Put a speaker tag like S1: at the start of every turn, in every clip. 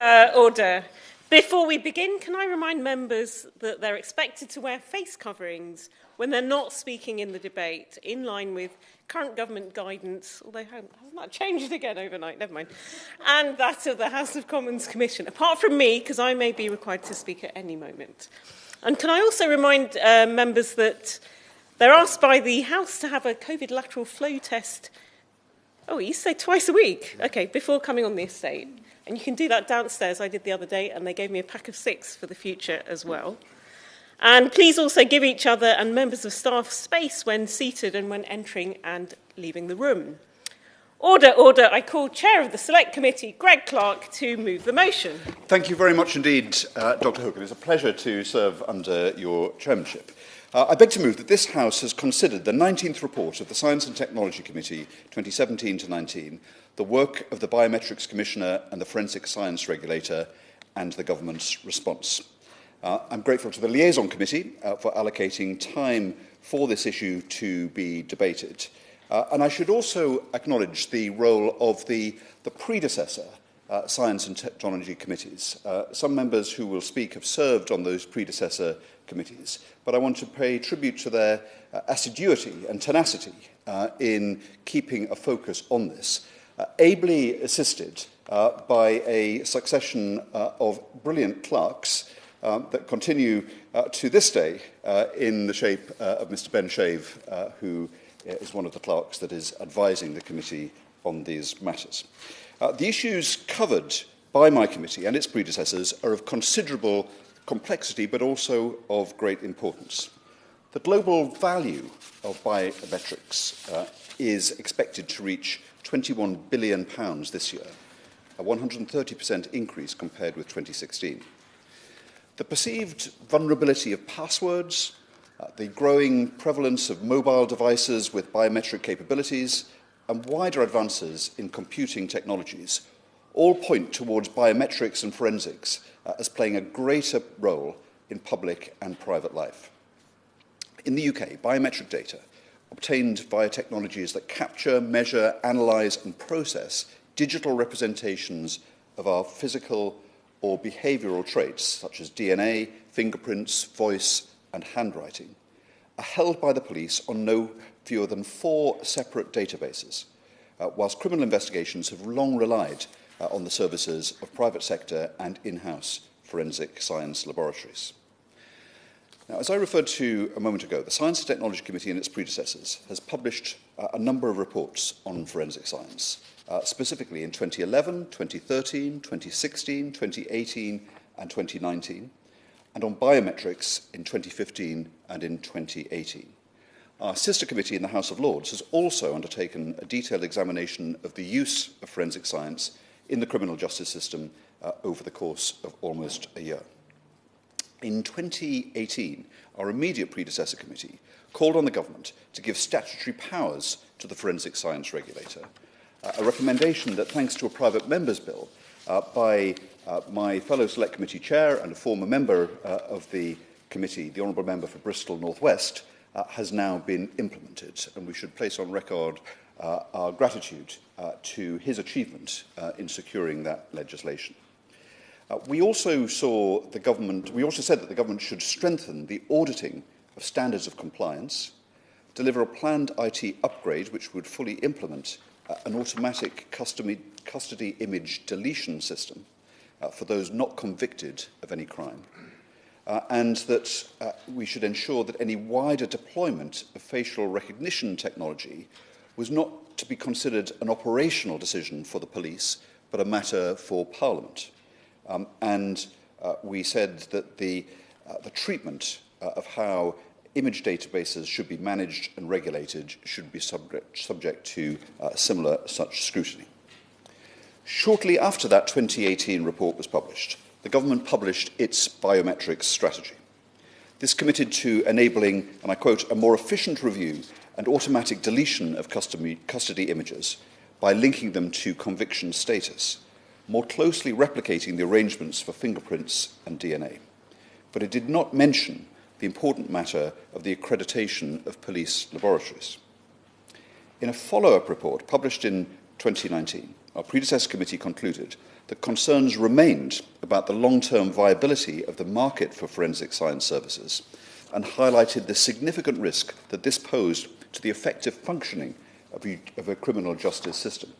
S1: Order. Before we begin, can I remind members that they're expected to wear face coverings when they're not speaking in the debate, in line with current government guidance, although hasn't that changed again overnight? Never mind. And that of the House of Commons Commission, apart from me, because I may be required to speak at any moment. And can I also remind members that they're asked by the House to have a COVID lateral flow test, you say twice a week? Okay, before coming on the estate. And you can do that downstairs. I did the other day, and they gave me a pack of 6 for the future as well. And please also give each other and members of staff space when seated and when entering and leaving the room. Order, order. I call Chair of the Select Committee, Greg Clark, to move the motion.
S2: Thank you very much indeed, Dr. Hook. It is a pleasure to serve under your chairmanship. I beg to move that this House has considered the 19th report of the Science and Technology Committee, 2017-19, the work of the Biometrics Commissioner and the Forensic Science Regulator, and the government's response. I'm grateful to the Liaison Committee for allocating time for this issue to be debated. And I should also acknowledge the role of the predecessor Science and Technology Committees. Some members who will speak have served on those predecessor committees, but I want to pay tribute to their assiduity and tenacity in keeping a focus on this, ably assisted by a succession of brilliant clerks that continue to this day in the shape of Mr. Ben Shave, who is one of the clerks that is advising the committee on these matters. The issues covered by my committee and its predecessors are of considerable complexity, but also of great importance. The global value of biometrics is expected to reach £21 billion this year, a 130% increase compared with 2016. The perceived vulnerability of passwords, the growing prevalence of mobile devices with biometric capabilities, and wider advances in computing technologies all point towards biometrics and forensics as playing a greater role in public and private life. In the UK, biometric data obtained via technologies that capture, measure, analyse and process digital representations of our physical or behavioural traits, such as DNA, fingerprints, voice and handwriting, are held by the police on no fewer than 4 separate databases, whilst criminal investigations have long relied on the services of private sector and in-house forensic science laboratories. Now, as I referred to a moment ago, the Science and Technology Committee and its predecessors has published a number of reports on forensic science, specifically in 2011, 2013, 2016, 2018 and 2019, and on biometrics in 2015 and in 2018. Our sister committee in the House of Lords has also undertaken a detailed examination of the use of forensic science in the criminal justice system over the course of almost a year. In 2018, our immediate predecessor committee called on the government to give statutory powers to the Forensic Science Regulator, a recommendation that, thanks to a private member's bill by my fellow Select Committee Chair and a former member of the committee, the Honourable Member for Bristol North West, has now been implemented, and we should place on record our gratitude to his achievement in securing that legislation. We also said that the government should strengthen the auditing of standards of compliance, deliver a planned IT upgrade which would fully implement an automatic custody image deletion system for those not convicted of any crime, and that we should ensure that any wider deployment of facial recognition technology was not to be considered an operational decision for the police, but a matter for Parliament. We said that the treatment of how image databases should be managed and regulated should be subject to similar such scrutiny. Shortly after that 2018 report was published, the government published its biometrics strategy. This committed to enabling, and I quote, a more efficient review and automatic deletion of custody images by linking them to conviction status, more closely replicating the arrangements for fingerprints and DNA. But it did not mention the important matter of the accreditation of police laboratories. In a follow-up report published in 2019, our predecessor committee concluded that concerns remained about the long-term viability of the market for forensic science services and highlighted the significant risk that this posed to the effective functioning of a criminal justice system.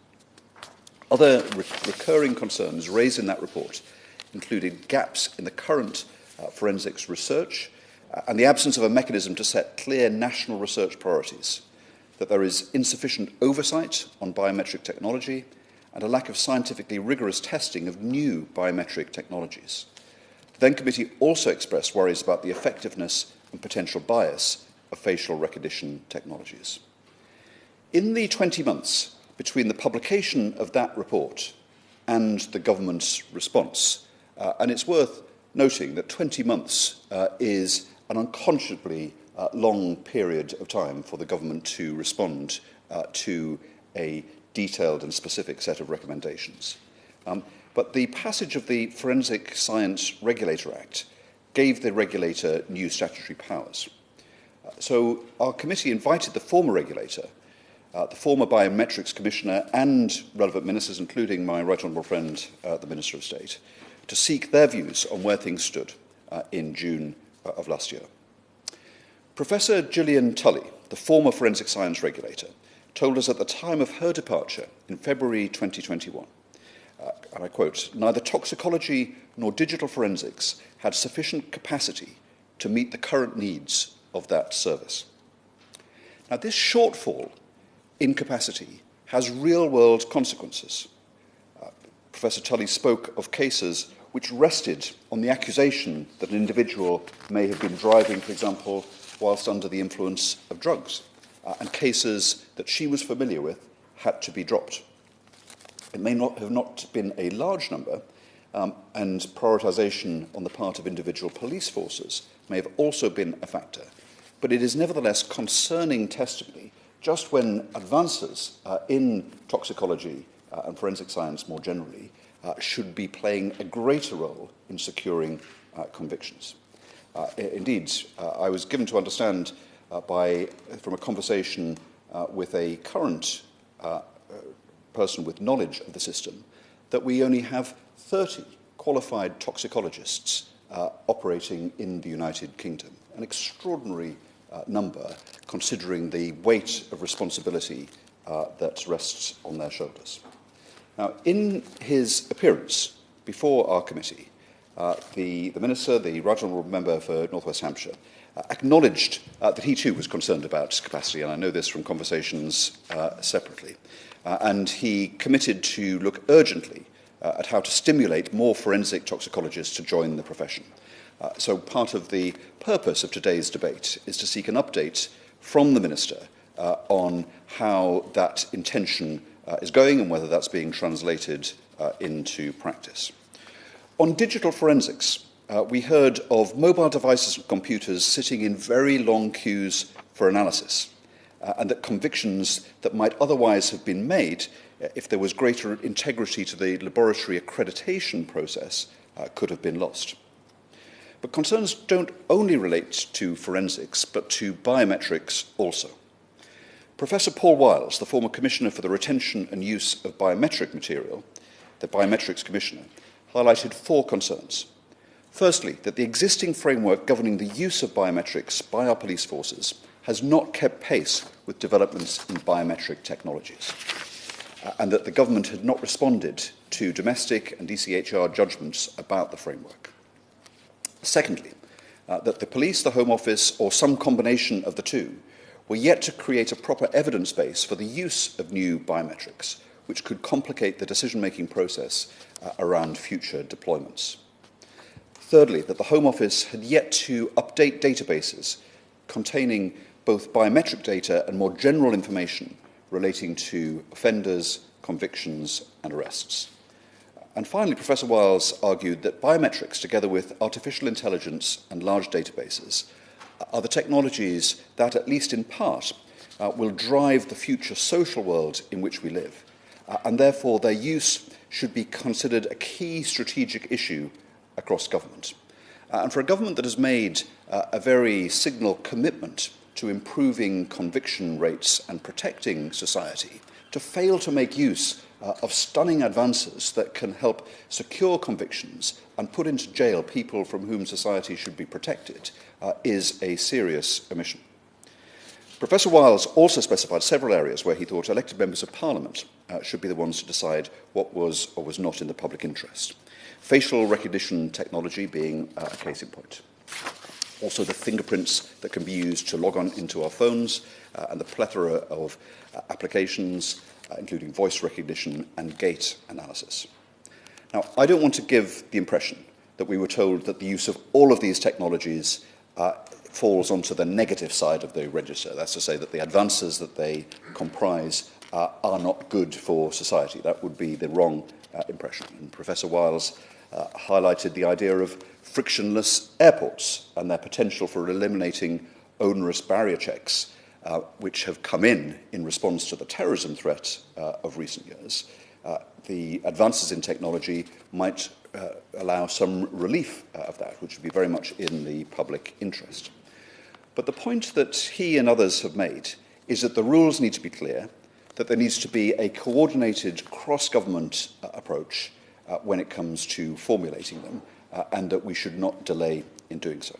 S2: Other recurring concerns raised in that report included gaps in the current forensics research and the absence of a mechanism to set clear national research priorities, that there is insufficient oversight on biometric technology, and a lack of scientifically rigorous testing of new biometric technologies. The then committee also expressed worries about the effectiveness and potential bias of facial recognition technologies. In the 20 months between the publication of that report and the government's response, and it's worth noting that 20 months is an unconscionably long period of time for the government to respond to a detailed and specific set of recommendations. But the passage of the Forensic Science Regulator Act gave the regulator new statutory powers. So our committee invited the former regulator, the former Biometrics Commissioner and relevant ministers, including my right honourable friend, the Minister of State, to seek their views on where things stood in June of last year. Professor Gillian Tully, the former forensic science regulator, told us at the time of her departure in February 2021, and I quote, "Neither toxicology nor digital forensics had sufficient capacity to meet the current needs of that service." Now, this shortfall in capacity has real-world consequences. Professor Tully spoke of cases which rested on the accusation that an individual may have been driving, for example, whilst under the influence of drugs, and cases that she was familiar with had to be dropped. It may not have been a large number, and prioritisation on the part of individual police forces may have also been a factor, but it is nevertheless concerning testimony just when advances in toxicology and forensic science more generally should be playing a greater role in securing convictions. Indeed, I was given to understand from a conversation with a current person with knowledge of the system that we only have 30 qualified toxicologists operating in the United Kingdom, an extraordinary number considering the weight of responsibility that rests on their shoulders. Now, in his appearance before our committee, the Minister, the Right Honourable Member for North West Hampshire, acknowledged that he too was concerned about capacity, and I know this from conversations separately, and he committed to look urgently at how to stimulate more forensic toxicologists to join the profession. So part of the purpose of today's debate is to seek an update from the Minister on how that intention is going and whether that's being translated into practice. On digital forensics, we heard of mobile devices and computers sitting in very long queues for analysis, and that convictions that might otherwise have been made if there was greater integrity to the laboratory accreditation process could have been lost. But concerns don't only relate to forensics, but to biometrics also. Professor Paul Wiles, the former Commissioner for the Retention and Use of Biometric Material, the Biometrics Commissioner, highlighted 4 concerns. Firstly, that the existing framework governing the use of biometrics by our police forces has not kept pace with developments in biometric technologies, and that the government had not responded to domestic and DCHR judgments about the framework. Secondly, that the police, the Home Office, or some combination of the two, were yet to create a proper evidence base for the use of new biometrics, which could complicate the decision-making process around future deployments. Thirdly, that the Home Office had yet to update databases containing both biometric data and more general information relating to offenders, convictions, and arrests. And finally, Professor Wiles argued that biometrics, together with artificial intelligence and large databases, are the technologies that, at least in part, will drive the future social world in which we live, and therefore their use should be considered a key strategic issue across government. And for a government that has made a very signal commitment to improving conviction rates and protecting society, to fail to make use of stunning advances that can help secure convictions and put into jail people from whom society should be protected is a serious omission. Professor Wiles also specified several areas where he thought elected members of Parliament should be the ones to decide what was or was not in the public interest. Facial recognition technology being a case in point. Also the fingerprints that can be used to log on into our phones and the plethora of applications, including voice recognition and gait analysis. Now, I don't want to give the impression that we were told that the use of all of these technologies falls onto the negative side of the register. That's to say that the advances that they comprise are not good for society. That would be the wrong impression. And Professor Wiles highlighted the idea of frictionless airports and their potential for eliminating onerous barrier checks, which have come in response to the terrorism threat of recent years. The advances in technology might allow some relief of that, which would be very much in the public interest. But the point that he and others have made is that the rules need to be clear, that there needs to be a coordinated cross-government approach when it comes to formulating them, and that we should not delay in doing so.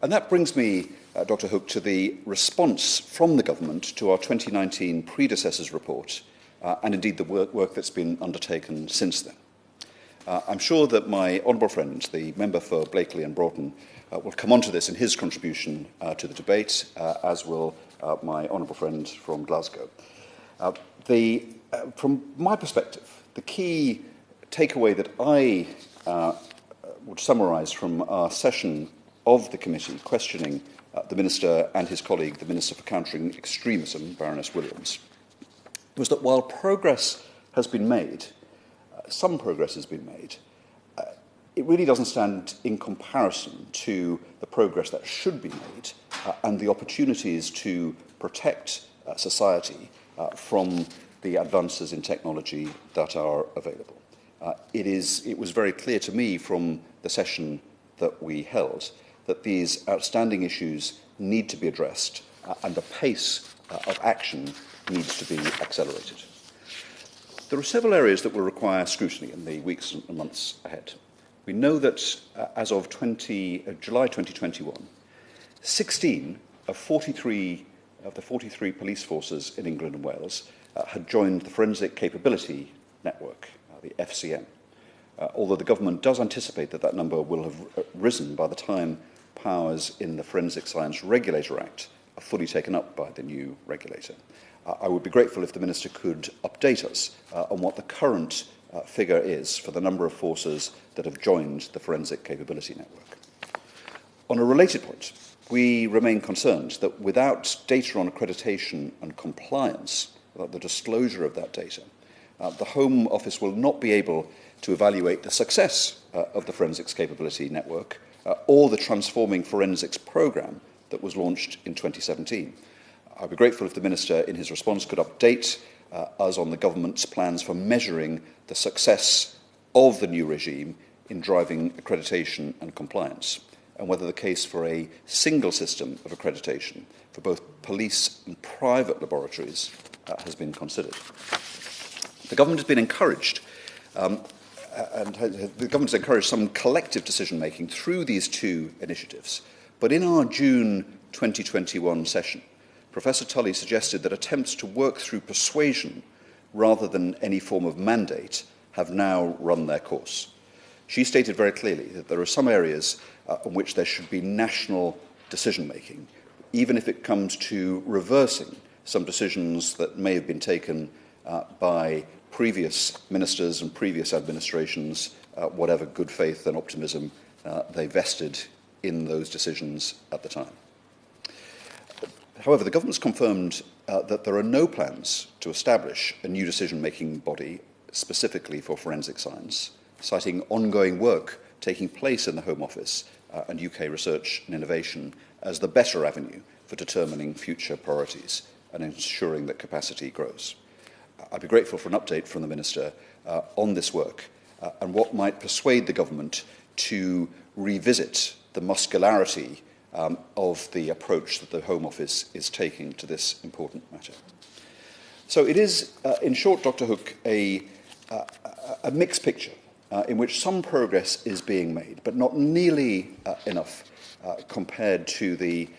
S2: And that brings me, Dr. Hook, to the response from the government to our 2019 predecessors report, and indeed the work that's been undertaken since then. I'm sure that my honourable friend, the member for Blakely and Broughton, will come on to this in his contribution to the debate, as will my honourable friend from Glasgow. From my perspective, the key takeaway that I would summarise from our session of the committee questioning the Minister and his colleague, the Minister for Countering Extremism, Baroness Williams, was that while progress has been made, some progress has been made, it really doesn't stand in comparison to the progress that should be made and the opportunities to protect society from the advances in technology that are available. It was very clear to me from the session that we held that these outstanding issues need to be addressed and the pace of action needs to be accelerated. There are several areas that will require scrutiny in the weeks and months ahead. We know that as of July 2021, 16 of the 43 police forces in England and Wales had joined the Forensic Capability Network, the FCN, although the government does anticipate that that number will have risen by the time powers in the Forensic Science Regulator Act are fully taken up by the new regulator. I would be grateful if the Minister could update us on what the current figure is for the number of forces that have joined the Forensic Capability Network. On a related point, we remain concerned that without data on accreditation and compliance, without the disclosure of that data, the Home Office will not be able to evaluate the success of the Forensics Capability Network or the Transforming Forensics programme that was launched in 2017. I'd be grateful if the Minister, in his response, could update us on the government's plans for measuring the success of the new regime in driving accreditation and compliance, and whether the case for a single system of accreditation for both police and private laboratories has been considered. The government has been encouraged, the government has encouraged some collective decision-making through these two initiatives. But in our June 2021 session, Professor Tully suggested that attempts to work through persuasion rather than any form of mandate have now run their course. She stated very clearly that there are some areas in which there should be national decision-making, even if it comes to reversing some decisions that may have been taken by previous ministers and previous administrations, whatever good faith and optimism they vested in those decisions at the time. However, the government's confirmed that there are no plans to establish a new decision-making body specifically for forensic science, citing ongoing work taking place in the Home Office and UK Research and Innovation as the better avenue for determining future priorities and ensuring that capacity grows. I'd be grateful for an update from the Minister on this work and what might persuade the government to revisit the muscularity of the approach that the Home Office is taking to this important matter. So it is, in short, Dr. Hook, a mixed picture in which some progress is being made, but not nearly enough compared to the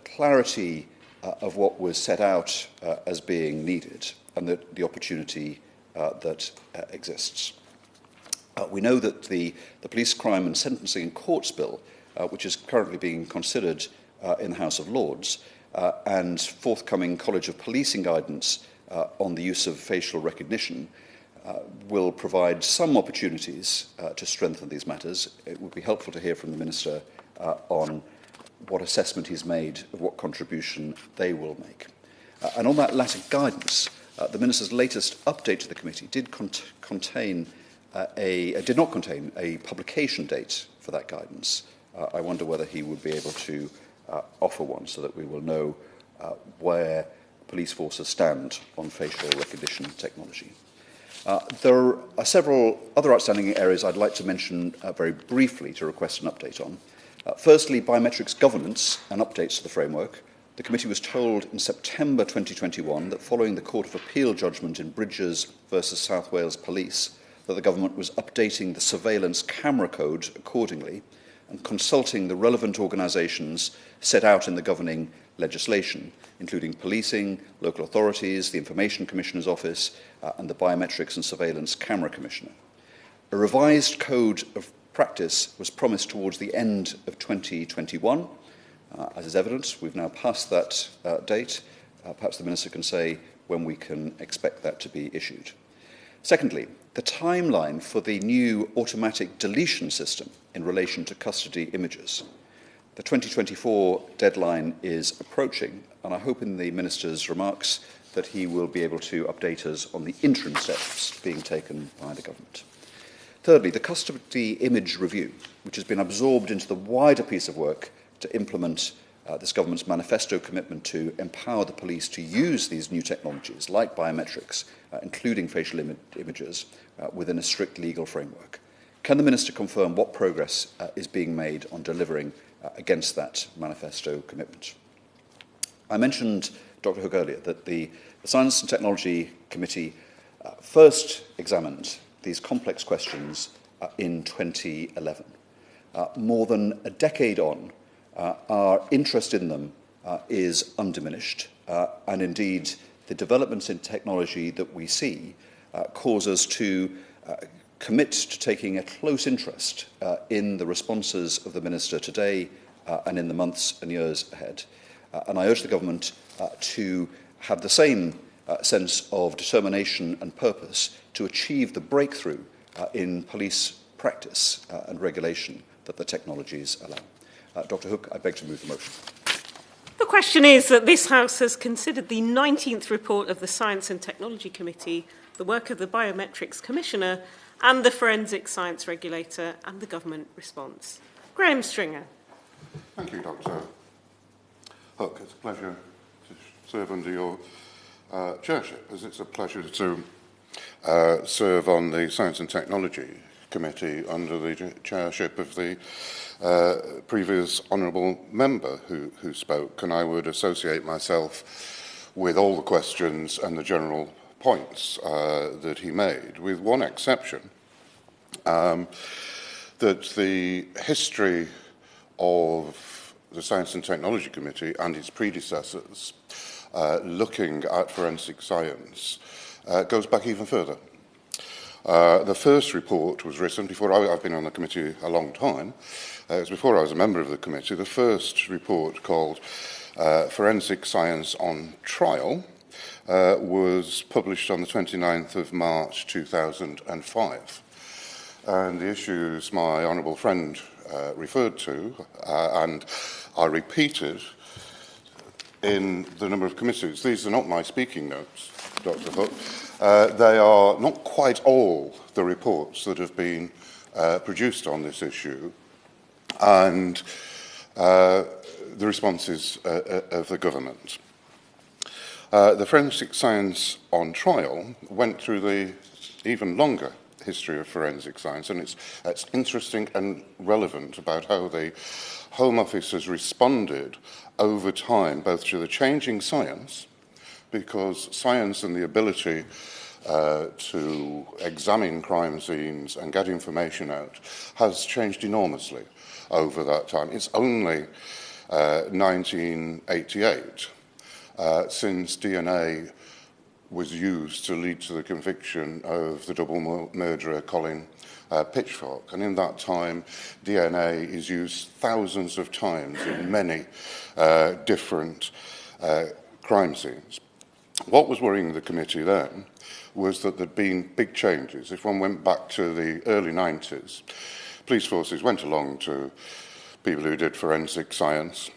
S2: clarity of what was set out as being needed and the opportunity that exists. We know that the Police Crime and Sentencing and Courts Bill, which is currently being considered in the House of Lords, and forthcoming College of Policing guidance on the use of facial recognition will provide some opportunities to strengthen these matters. It would be helpful to hear from the Minister on what assessment he's made of what contribution they will make. And on that latter guidance, the Minister's latest update to the committee did not contain a publication date for that guidance. I wonder whether he would be able to offer one so that we will know where police forces stand on facial recognition technology. There are several other outstanding areas I'd like to mention very briefly to request an update on. Firstly, biometrics governance and updates to the framework. The committee was told in September 2021 that following the Court of Appeal judgment in Bridges versus South Wales Police, that the government was updating the surveillance camera code accordingly and consulting the relevant organisations set out in the governing legislation, including policing, local authorities, the Information Commissioner's Office, and the Biometrics and Surveillance Camera Commissioner. A revised code of practice was promised towards the end of 2021. As is evident, we've now passed that date. Perhaps the Minister can say when we can expect that to be issued. Secondly, the timeline for the new automatic deletion system in relation to custody images. The 2024 deadline is approaching, and I hope in the Minister's remarks that he will be able to update us on the interim steps being taken by the government. Thirdly, the custody image review, which has been absorbed into the wider piece of work to implement this government's manifesto commitment to empower the police to use these new technologies, like biometrics, including facial images, within a strict legal framework. Can the Minister confirm what progress is being made on delivering against that manifesto commitment? I mentioned, Dr. Hook, earlier that the Science and Technology Committee first examined these complex questions in 2011. More than a decade on, our interest in them is undiminished, and indeed the developments in technology that we see cause us to commit to taking a close interest in the responses of the Minister today and in the months and years ahead. And I urge the Government to have the same sense of determination and purpose to achieve the breakthrough in police practice and regulation that the technologies allow. Dr. Hook, I beg to move the motion.
S1: The question is that this House has considered the 19th report of the Science and Technology Committee, the work of the Biometrics Commissioner and the Forensic Science Regulator, and the government response. Graham Stringer.
S3: Thank you, Dr. Hook. It's a pleasure to serve under your chairship, as it's a pleasure to serve on the Science and Technology Committee under the chairship of the previous honourable member who spoke, and I would associate myself with all the questions and the general points that he made, with one exception, that the history of the Science and Technology Committee and its predecessors looking at forensic science goes back even further. The first report was written before I've been on the committee a long time. It was before I was a member of the committee. The first report, called Forensic Science on Trial, was published on the 29th of March 2005. And the issues my honourable friend referred to and are repeated in the number of committees. These are not my speaking notes, Dr. Hook. They are not quite all the reports that have been produced on this issue, and the responses of the government. The Forensic Science on Trial went through the even longer history of forensic science, and it's interesting and relevant about how the Home Office has responded over time, both to the changing science, because science and the ability to examine crime scenes and get information out has changed enormously over that time. It's only 1988 since DNA was used to lead to the conviction of the double murderer Colin Pitchfork. And in that time, DNA is used thousands of times in many different crime scenes. What was worrying the committee then was that there'd been big changes. If one went back to the early 90s, police forces went along to people who did forensic science,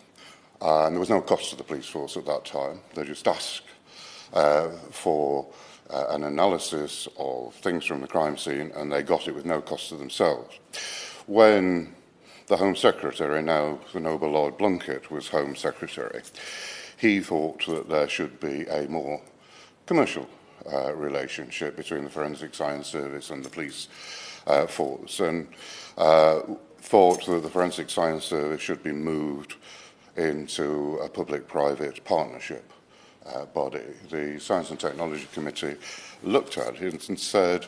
S3: and there was no cost to the police force at that time. They just asked for an analysis of things from the crime scene, and they got it with no cost to themselves. When the Home Secretary, now the Noble Lord Blunkett, was Home Secretary, he thought that there should be a more commercial relationship between the Forensic Science Service and the police force, and thought that the Forensic Science Service should be moved into a public-private partnership body. The Science and Technology Committee looked at it and said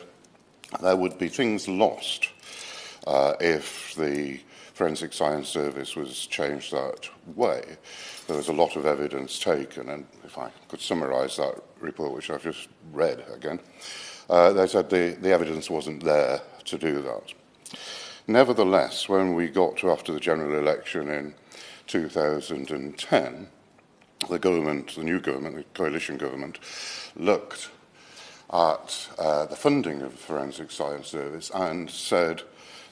S3: there would be things lost if the Forensic Science Service was changed that way. There was a lot of evidence taken, and if I could summarise that report, which I've just read again, they said the evidence wasn't there to do that. Nevertheless, when we got to after the general election in 2010, the new government, the coalition government, looked at the funding of the Forensic Science Service and said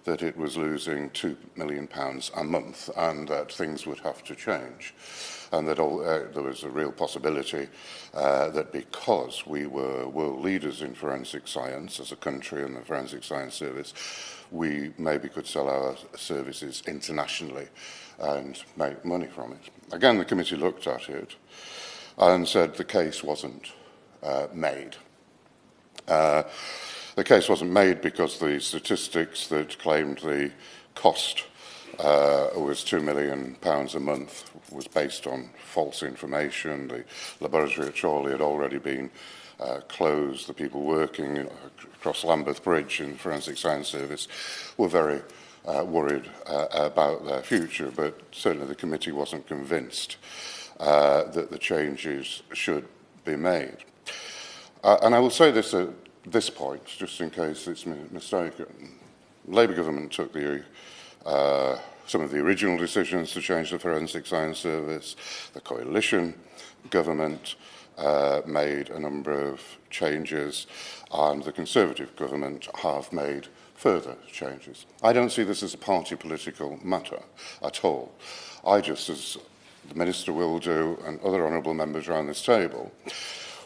S3: that it was losing £2 million a month and that things would have to change. And that there was a real possibility that because we were world leaders in forensic science as a country and the Forensic Science Service, we maybe could sell our services internationally and make money from it. Again, the committee looked at it and said the case wasn't made. The case wasn't made because the statistics that claimed the cost was £2 million a month was based on false information. The laboratory at Chorley had already been closed. The people working across Lambeth Bridge in the Forensic Science Service were very worried about their future, but certainly the committee wasn't convinced that the changes should be made. And I will say this at this point, just in case it's mistaken. Labour government took some of the original decisions to change the Forensic Science Service. The coalition government made a number of changes, and the Conservative government have made further changes. I don't see this as a party political matter at all. I just, as the Minister will do and other honourable members around this table,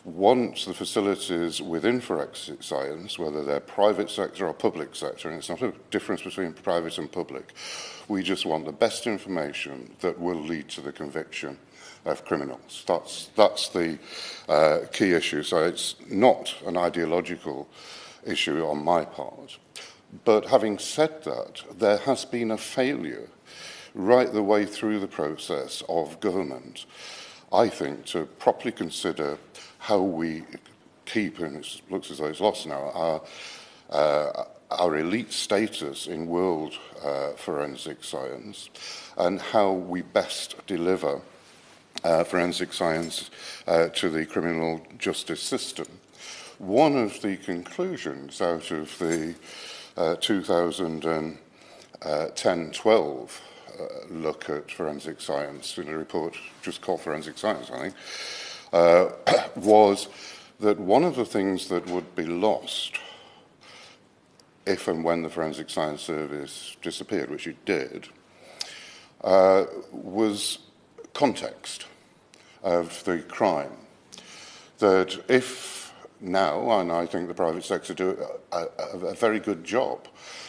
S3: want the facilities within forensic science, whether they're private sector or public sector, and it's not a difference between private and public, we just want the best information that will lead to the conviction of criminals. That's the key issue. So it's not an ideological issue on my part. But having said that, there has been a failure right the way through the process of government, I think, to properly consider how we keep, and it looks as though it's lost now, our elite status in world forensic science, and how we best deliver forensic science to the criminal justice system. One of the conclusions out of the 2010-12 look at forensic science, in a report just called Forensic Science, I think, was that one of the things that would be lost if and when the Forensic Science Service disappeared, which it did, was context of the crime. That if now, and I think the private sector do a very good job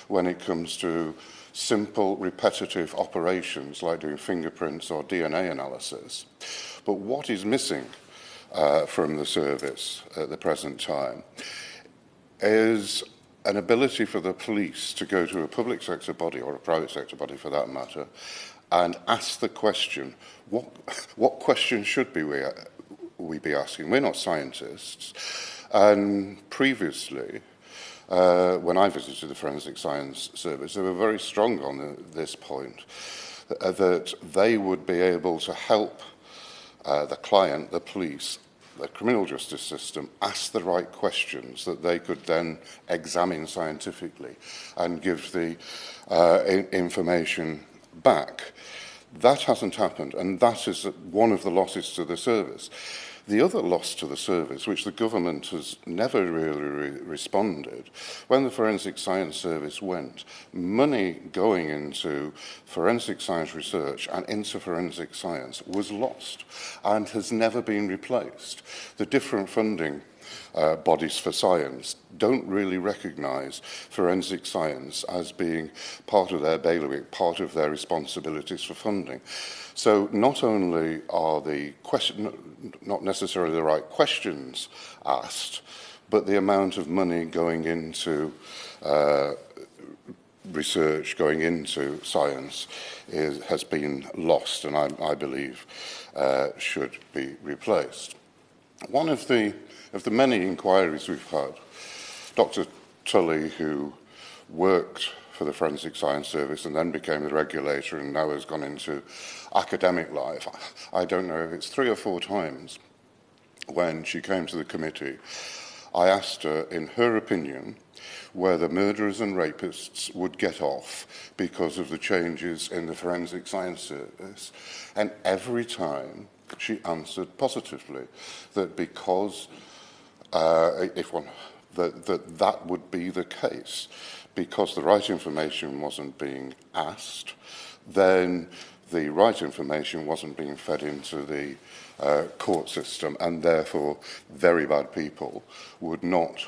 S3: when it comes to simple, repetitive operations like doing fingerprints or DNA analysis, but what is missing from the service at the present time is an ability for the police to go to a public sector body, or a private sector body for that matter, and ask the question, what question should we be asking? We're not scientists. And previously, when I visited the Forensic Science Service, they were very strong on this point, that they would be able to help the client, the police, the criminal justice system, ask the right questions that they could then examine scientifically and give the information back. That hasn't happened, and that is one of the losses to the service. The other loss to the service, which the government has never really responded, when the Forensic Science Service went, money going into forensic science research and into forensic science was lost and has never been replaced. The different funding bodies for science don't really recognise forensic science as being part of their bailiwick, part of their responsibilities for funding. So not only are the not necessarily the right questions asked, but the amount of money going into research, going into science has been lost, and I believe should be replaced. One of the many inquiries we've had, Dr. Tully, who worked for the Forensic Science Service and then became the regulator and now has gone into academic life, I don't know if it's 3 or 4 times when she came to the committee, I asked her, in her opinion, whether murderers and rapists would get off because of the changes in the Forensic Science Service, and every time she answered positively that because that would be the case, because the right information wasn't being asked, then the right information wasn't being fed into the court system, and therefore very bad people would not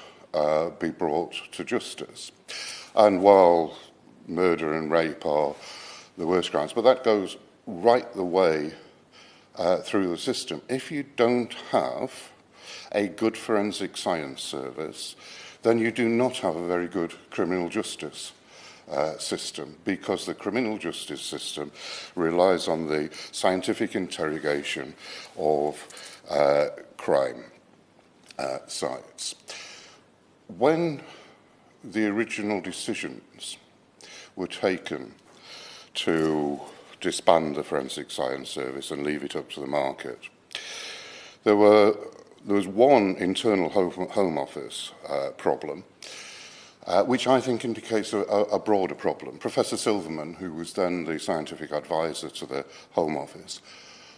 S3: be brought to justice. And while murder and rape are the worst crimes, but that goes right the way through the system. If you don't have a good forensic science service, then you do not have a very good criminal justice system, because the criminal justice system relies on the scientific interrogation of crime sites. When the original decisions were taken to disband the Forensic Science Service and leave it up to the market, there was one internal Home Office problem, which I think indicates a broader problem. Professor Silverman, who was then the scientific advisor to the Home Office,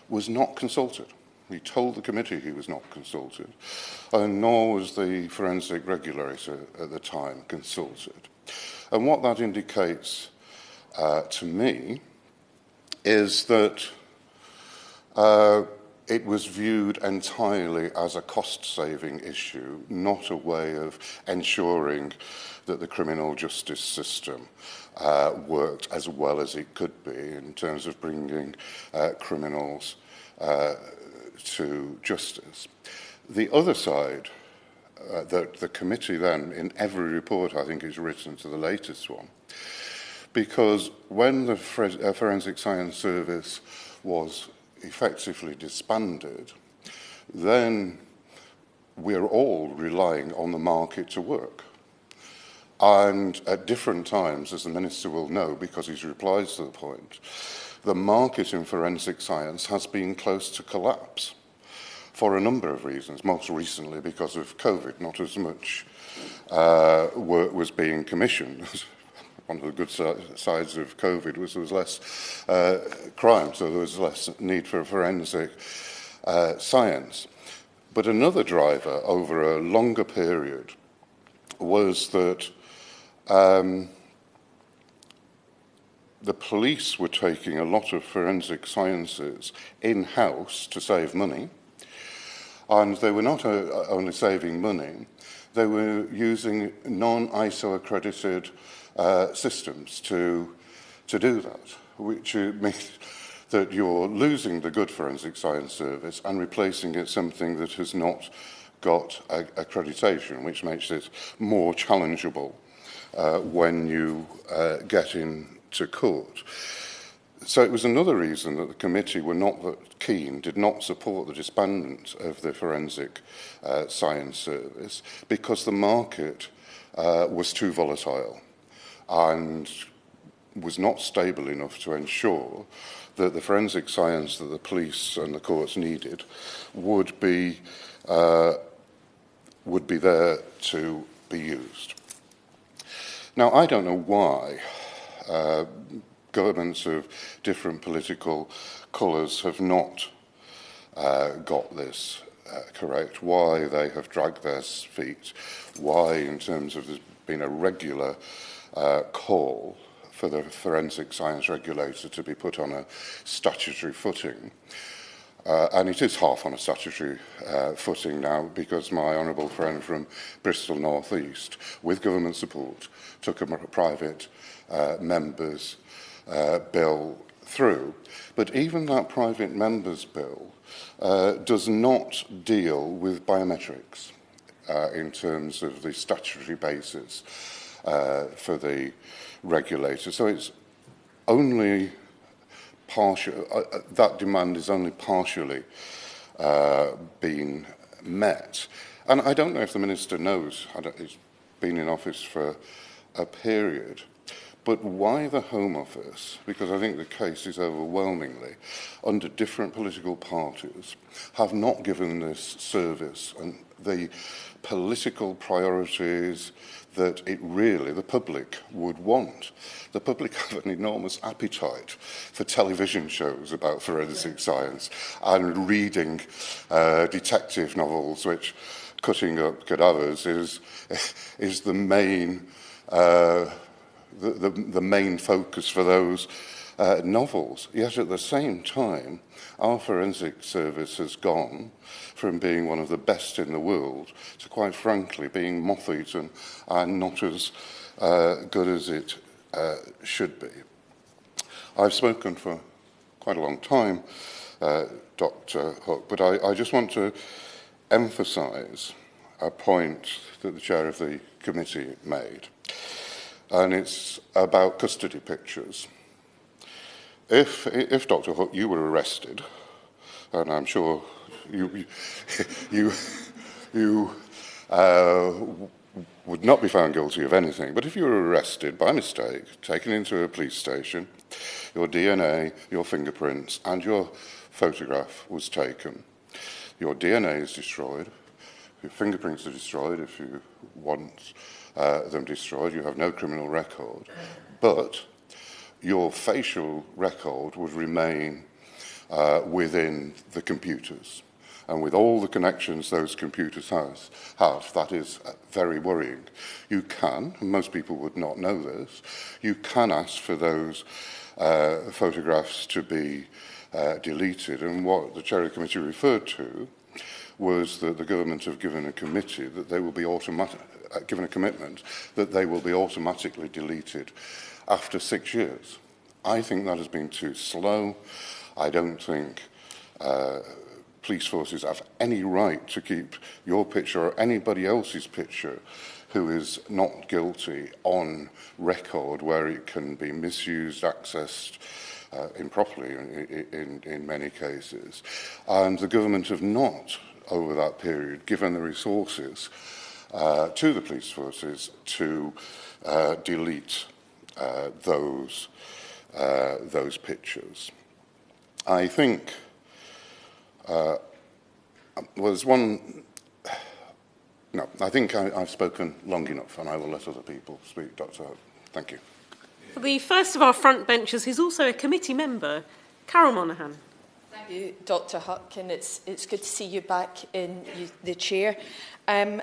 S3: was not consulted. He told the committee he was not consulted, and nor was the forensic regulator at the time consulted. And what that indicates to me is that it was viewed entirely as a cost-saving issue, not a way of ensuring that the criminal justice system worked as well as it could be in terms of bringing criminals to justice. The other side, that the committee then, in every report I think is written to the latest one, because when the Forensic Science Service was effectively disbanded, then we're all relying on the market to work. And at different times, as the Minister will know, because he's replied to the point, the market in forensic science has been close to collapse for a number of reasons, most recently because of COVID. Not as much work was being commissioned. One of the good sides of COVID was there was less crime, so there was less need for forensic science. But another driver over a longer period was that the police were taking a lot of forensic sciences in-house to save money, and they were not only saving money, they were using non-ISO accredited systems to do that, which means that you're losing the good forensic science service and replacing it something that has not got accreditation, which makes it more challengeable when you get into court. So it was another reason that the committee were not that keen, did not support the disbandment of the Forensic Science Service, because the market was too volatile and was not stable enough to ensure that the forensic science that the police and the courts needed would be there to be used. Now, I don't know why governments of different political colours have not got this correct, why they have dragged their feet, why, in terms of there's been a regular call for the forensic science regulator to be put on a statutory footing. And it is half on a statutory footing now, because my honourable friend from Bristol North East, with government support, took a private member's bill through. But even that private member's bill does not deal with biometrics in terms of the statutory basis for the regulator. So it's only partial, that demand is only partially being met. And I don't know if the Minister knows, he's been in office for a period, but why the Home Office, because I think the case is overwhelmingly, under different political parties, have not given this service and the political priorities that it really, the public, would want. The public have an enormous appetite for television shows about forensic science and reading detective novels, which, cutting up cadavers, is the main the main focus for those novels. Yet at the same time, our forensic service has gone from being one of the best in the world to, quite frankly, being moth-eaten and not as good as it should be. I've spoken for quite a long time, Dr. Hook, but I just want to emphasise a point that the chair of the committee made, and it's about custody pictures. If Dr. Hook, you were arrested, and I'm sure you would not be found guilty of anything, but if you were arrested by mistake, taken into a police station, your DNA, your fingerprints, and your photograph was taken, your DNA is destroyed, your fingerprints are destroyed if you want them destroyed, you have no criminal record, but your facial record would remain within the computers. And with all the connections those computers have, that is very worrying. You can, and most people would not know this, you can ask for those photographs to be deleted. And what the Chair of the Committee referred to was that the government have given a committee that they will be given a commitment that they will be automatically deleted after 6 years. I think that has been too slow. I don't think police forces have any right to keep your picture or anybody else's picture who is not guilty on record, where it can be misused, accessed improperly in many cases. And the government have not, over that period, given the resources to the police forces to delete those pictures. I think there's one. No, I think I've spoken long enough, and I will let other people speak, Dr. Hope. Thank you.
S1: For the first of our front benchers, who's also a committee member, Carol Monaghan.
S4: Thank you, Dr. Huck, and it's good to see you back in the chair. And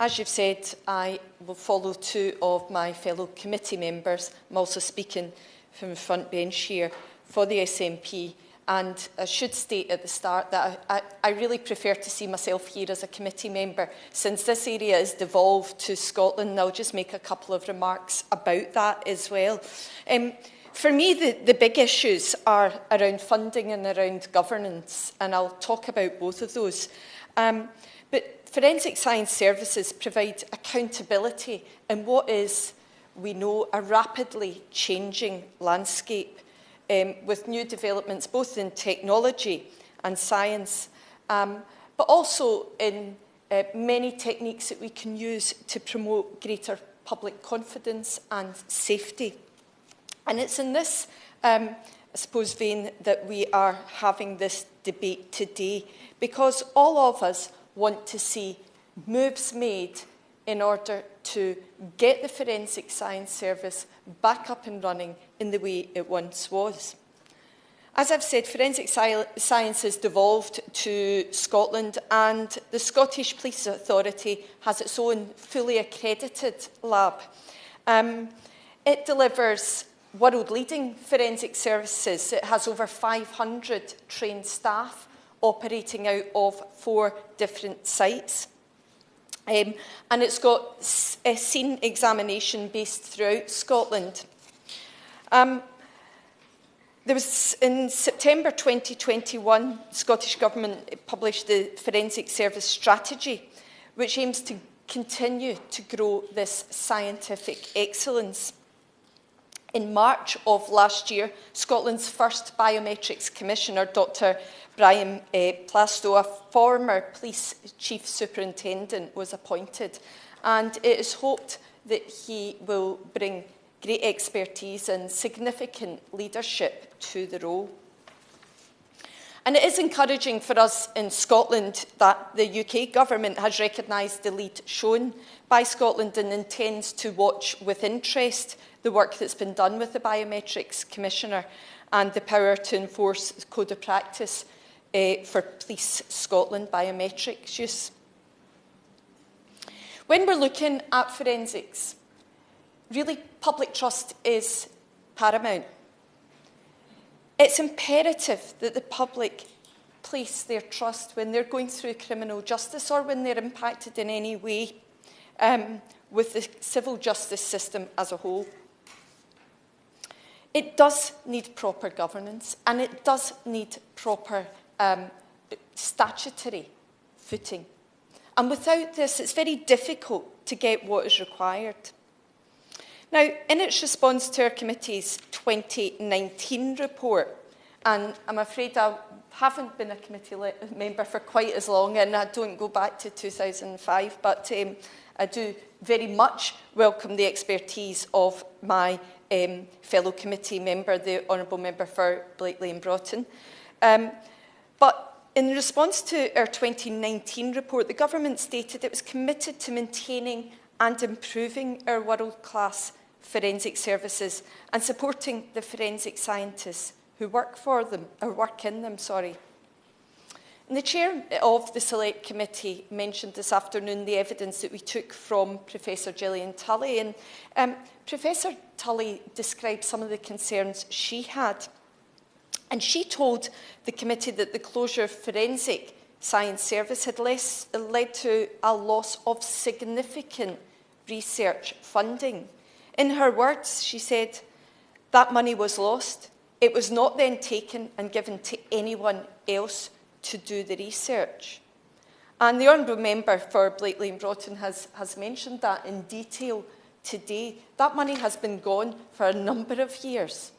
S4: as you've said, I will follow two of my fellow committee members. I'm also speaking from the front bench here for the SNP. And I should state at the start that I really prefer to see myself here as a committee member. Since this area has devolved to Scotland, and I'll just make a couple of remarks about that as well. For me, the big issues are around funding and around governance, and I'll talk about both of those. But forensic science services provide accountability in what is, we know, a rapidly changing landscape with new developments both in technology and science, but also in many techniques that we can use to promote greater public confidence and safety. And it's in this, I suppose, vein that we are having this debate today, because all of us want to see moves made in order to get the Forensic Science Service back up and running in the way it once was. As I've said, forensic science has devolved to Scotland, and the Scottish Police Authority has its own fully accredited lab. It delivers world-leading forensic services. It has over 500 trained staff operating out of 4 different sites. And it's got a scene examination based throughout Scotland. There was, in September 2021, the Scottish Government published the Forensic Service Strategy, which aims to continue to grow this scientific excellence. In March of last year, Scotland's first Biometrics Commissioner, Dr. Brian Plastow, a former police chief superintendent, was appointed, and it is hoped that he will bring great expertise and significant leadership to the role. And it is encouraging for us in Scotland that the UK government has recognised the lead shown by Scotland and intends to watch with interest the work that's been done with the Biometrics Commissioner and the power to enforce the Code of Practice for Police Scotland biometrics use. When we're looking at forensics, really public trust is paramount. It's imperative that the public place their trust when they're going through criminal justice or when they're impacted in any way with the civil justice system as a whole. It does need proper governance, and it does need proper statutory footing. And without this, it's very difficult to get what is required. Now, in its response to our committee's 2019 report, and I'm afraid I haven't been a committee member for quite as long, and I don't go back to 2005, but I do very much welcome the expertise of my fellow committee member, the Honourable Member for Blakely and Broughton. But in response to our 2019 report, the government stated it was committed to maintaining and improving our world-class forensic services and supporting the forensic scientists who work in them. And the chair of the Select Committee mentioned this afternoon the evidence that we took from Professor Gillian Tully, and Professor Tully described some of the concerns she had. And she told the committee that the closure of Forensic Science Service had led to a loss of significant research funding. In her words, she said, that money was lost. It was not then taken and given to anyone else to do the research. And the Honourable Member for Blakely and Broughton has mentioned that in detail today. That money has been gone for a number of years,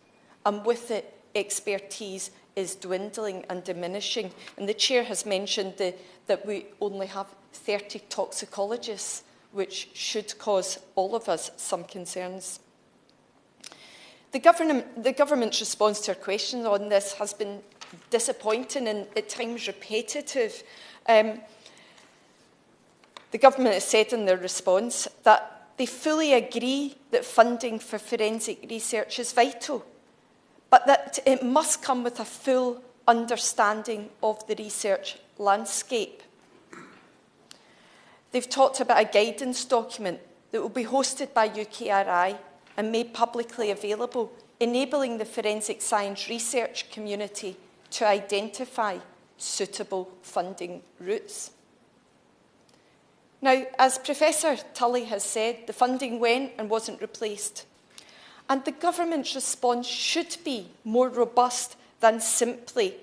S4: and with it, expertise is dwindling and diminishing. And the Chair has mentioned that we only have 30 toxicologists, which should cause all of us some concerns. The government's response to our questions on this has been disappointing and at times repetitive. The government has said in their response that they fully agree that funding for forensic research is vital, but that it must come with a full understanding of the research landscape. They've talked about a guidance document that will be hosted by UKRI and made publicly available, enabling the forensic science research community to identify suitable funding routes. Now, as Professor Tully has said, the funding went and wasn't replaced. And the government's response should be more robust than simply,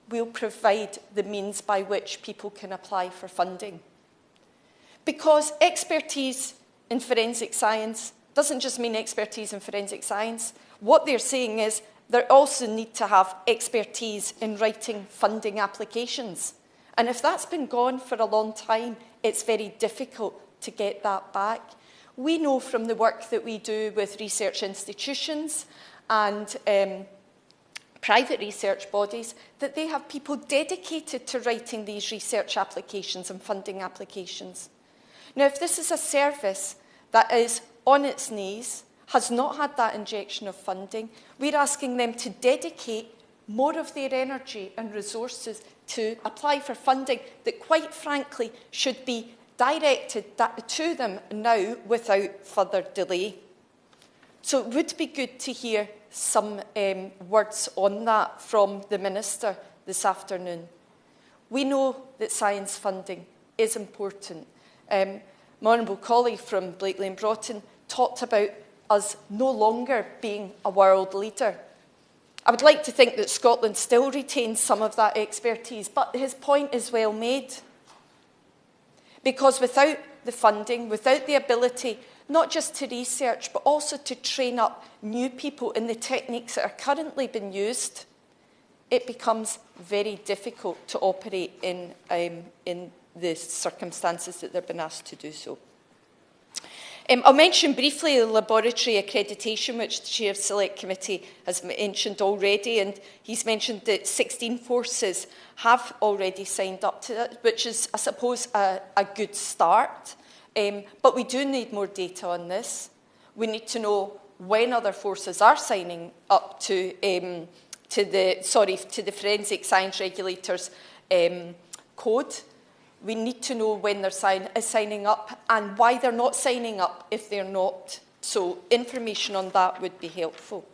S4: we'll provide the means by which people can apply for funding. Because expertise in forensic science doesn't just mean expertise in forensic science. What they're saying is they also need to have expertise in writing funding applications. And if that's been gone for a long time, it's very difficult to get that back. We know from the work that we do with research institutions and private research bodies that they have people dedicated to writing these research applications and funding applications. Now, if this is a service that is on its knees, has not had that injection of funding, we're asking them to dedicate more of their energy and resources to apply for funding that, quite frankly, should be directed to them now without further delay. So it would be good to hear some words on that from the Minister this afternoon. We know that science funding is important. My honourable colleague from Blakely and Broughton talked about us no longer being a world leader. I would like to think that Scotland still retains some of that expertise, but his point is well made. Because without the funding, without the ability not just to research, but also to train up new people in the techniques that are currently being used, it becomes very difficult to operate in the circumstances that they've been asked to do so. I'll mention briefly the laboratory accreditation, which the Chair of the Select Committee has mentioned already, and he's mentioned that 16 forces have already signed up to that, which is, I suppose, a good start. But we do need more data on this. We need to know when other forces are signing up to the Forensic Science Regulators code. We need to know when they're signing up and why they're not signing up if they're not. So information on that would be helpful.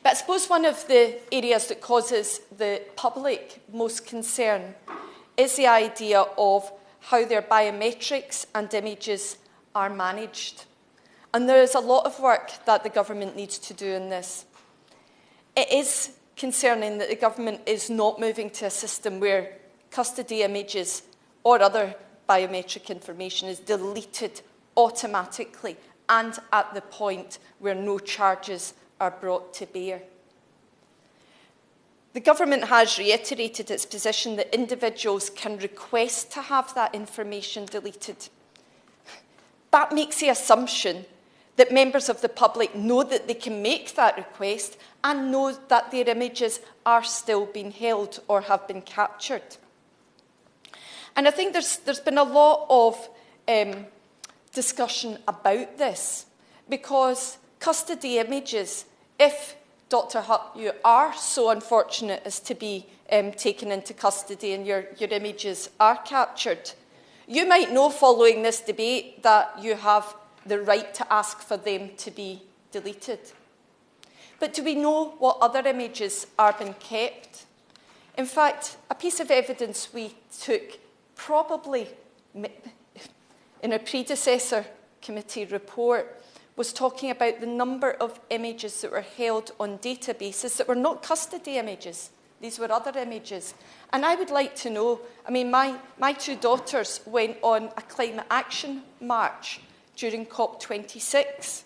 S4: But I suppose one of the areas that causes the public most concern is the idea of how their biometrics and images are managed. And there is a lot of work that the government needs to do in this. It is concerning that the government is not moving to a system where custody images or other biometric information is deleted automatically and at the point where no charges are brought to bear. The government has reiterated its position that individuals can request to have that information deleted. That makes the assumption that members of the public know that they can make that request and know that their images are still being held or have been captured. And I think there's been a lot of discussion about this, because custody images, if Dr. Huck, you are so unfortunate as to be taken into custody and your images are captured, you might know following this debate that you have the right to ask for them to be deleted. But do we know what other images are being kept? In fact, a piece of evidence we took probably in a predecessor committee report was talking about the number of images that were held on databases that were not custody images. These were other images. And I would like to know, I mean, my two daughters went on a climate action march during COP26.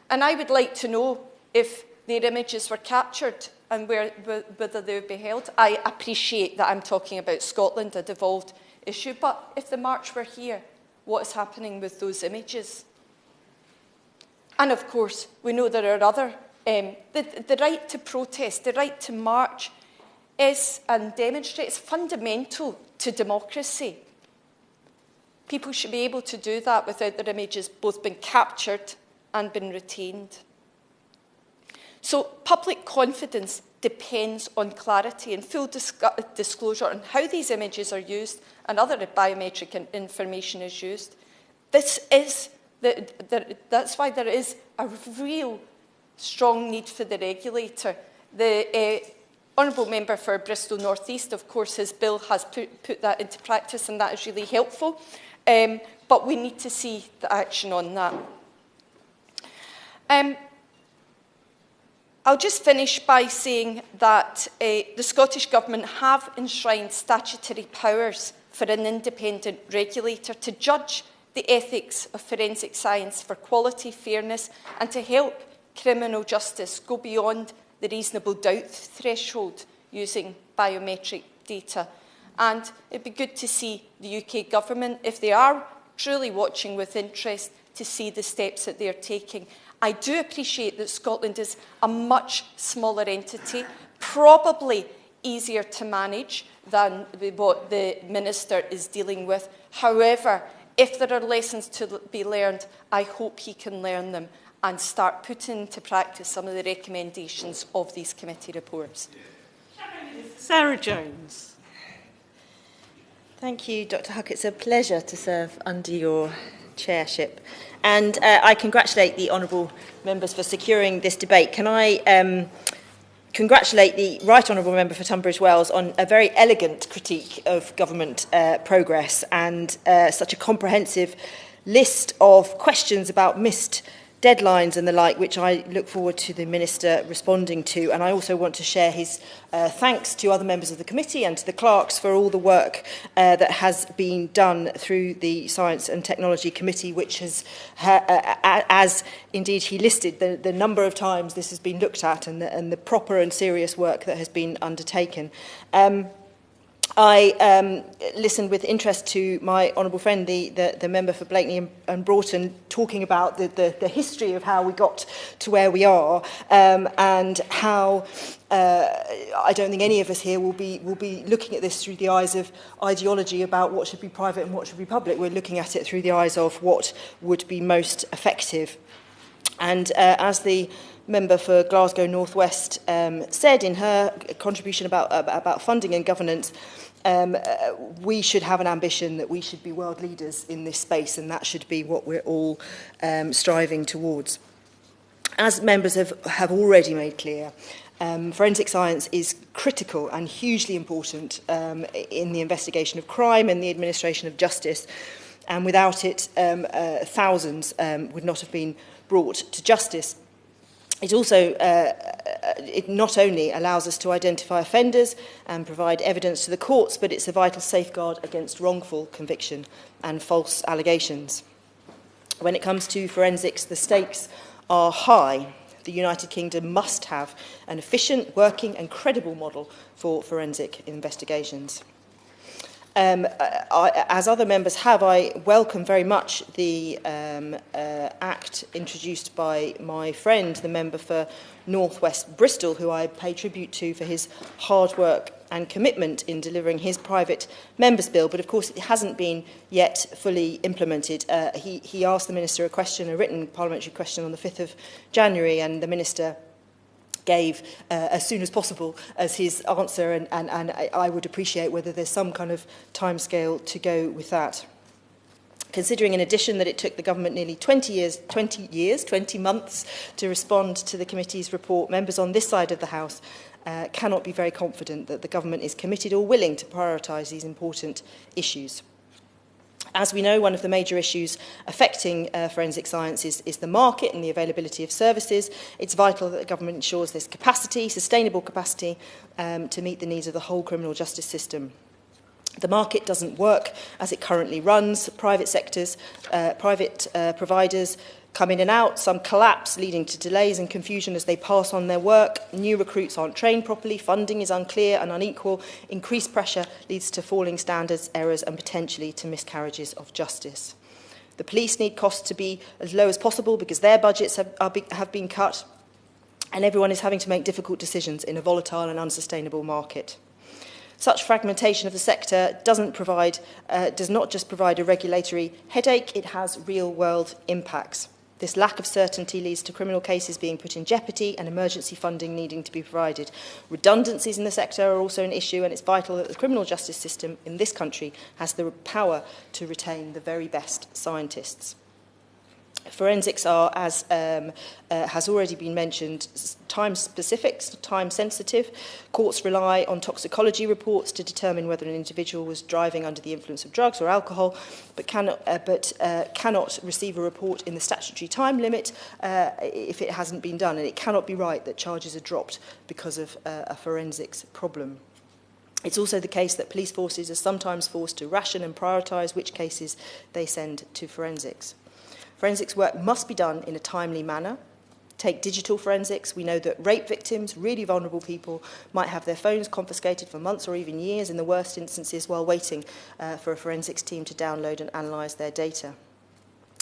S4: And I would like to know if their images were captured and whether they would be held. I appreciate that I'm talking about Scotland, a devolved issue, but if the march were here, what is happening with those images? And of course, we know there are other, the right to protest, the right to march is and demonstrates fundamental to democracy. People should be able to do that without their images both being captured and being retained. So public confidence depends on clarity and full disclosure on how these images are used and other biometric information is used. That's why there is a real strong need for the regulator. The Honourable Member for Bristol North East, of course, his bill has put that into practice, and that is really helpful. But we need to see the action on that. I'll just finish by saying that the Scottish Government have enshrined statutory powers for an independent regulator to judge the ethics of forensic science for quality, fairness, and to help criminal justice go beyond the reasonable doubt threshold using biometric data. And it'd be good to see the UK government, if they are truly watching with interest, to see the steps that they're taking. I do appreciate that Scotland is a much smaller entity, probably easier to manage than what the Minister is dealing with. However, if there are lessons to be learned, I hope he can learn them and start putting into practice some of the recommendations of these committee reports.
S1: Sarah Jones.
S5: Thank you, Dr. Huck. It's a pleasure to serve under your chairship. And I congratulate the honourable members for securing this debate. Can I congratulate the Right Honourable Member for Tunbridge Wells on a very elegant critique of government progress and such a comprehensive list of questions about missed deadlines and the like, which I look forward to the Minister responding to. And I also want to share his thanks to other members of the committee and to the clerks for all the work that has been done through the Science and Technology Committee, which has, as indeed he listed, the number of times this has been looked at and the proper and serious work that has been undertaken. I listened with interest to my honourable friend, the member for Blakeney and Broughton, talking about the history of how we got to where we are, and how I don't think any of us here will be looking at this through the eyes of ideology about what should be private and what should be public. We're looking at it through the eyes of what would be most effective. And as the member for Glasgow North West said in her contribution about funding and governance, we should have an ambition that we should be world leaders in this space, and that should be what we're all striving towards. As members have already made clear, forensic science is critical and hugely important in the investigation of crime and the administration of justice, and without it, thousands would not have been brought to justice. It also, it not only allows us to identify offenders and provide evidence to the courts, but it's a vital safeguard against wrongful conviction and false allegations. When it comes to forensics, the stakes are high. The United Kingdom must have an efficient, working and credible model for forensic investigations. As other members have, I welcome very much the Act introduced by my friend, the member for North West Bristol, who I pay tribute to for his hard work and commitment in delivering his private members' bill. But of course, it hasn't been yet fully implemented. He asked the Minister a written parliamentary question on the 5th of January, and the Minister gave as soon as possible as his answer, and I would appreciate whether there's some kind of timescale to go with that. Considering in addition that it took the government nearly 20 months to respond to the committee's report, members on this side of the House cannot be very confident that the government is committed or willing to prioritise these important issues. As we know, one of the major issues affecting forensic science is the market and the availability of services. It's vital that the government ensures there's capacity, sustainable capacity, to meet the needs of the whole criminal justice system. The market doesn't work as it currently runs. Private providers come in and out, some collapse, leading to delays and confusion as they pass on their work. New recruits aren't trained properly, funding is unclear and unequal, increased pressure leads to falling standards, errors and potentially to miscarriages of justice. The police need costs to be as low as possible because their budgets have been cut, and everyone is having to make difficult decisions in a volatile and unsustainable market. Such fragmentation of the sector does not just provide a regulatory headache, it has real-world impacts. This lack of certainty leads to criminal cases being put in jeopardy and emergency funding needing to be provided. Redundancies in the sector are also an issue, and it's vital that the criminal justice system in this country has the power to retain the very best scientists. Forensics are, as has already been mentioned, time-specific, time-sensitive. Courts rely on toxicology reports to determine whether an individual was driving under the influence of drugs or alcohol, but cannot receive a report in the statutory time limit if it hasn't been done. And it cannot be right that charges are dropped because of a forensics problem. It's also the case that police forces are sometimes forced to ration and prioritise which cases they send to forensics. Forensics work must be done in a timely manner. Take digital forensics. We know that rape victims, really vulnerable people, might have their phones confiscated for months or even years in the worst instances while waiting for a forensics team to download and analyse their data.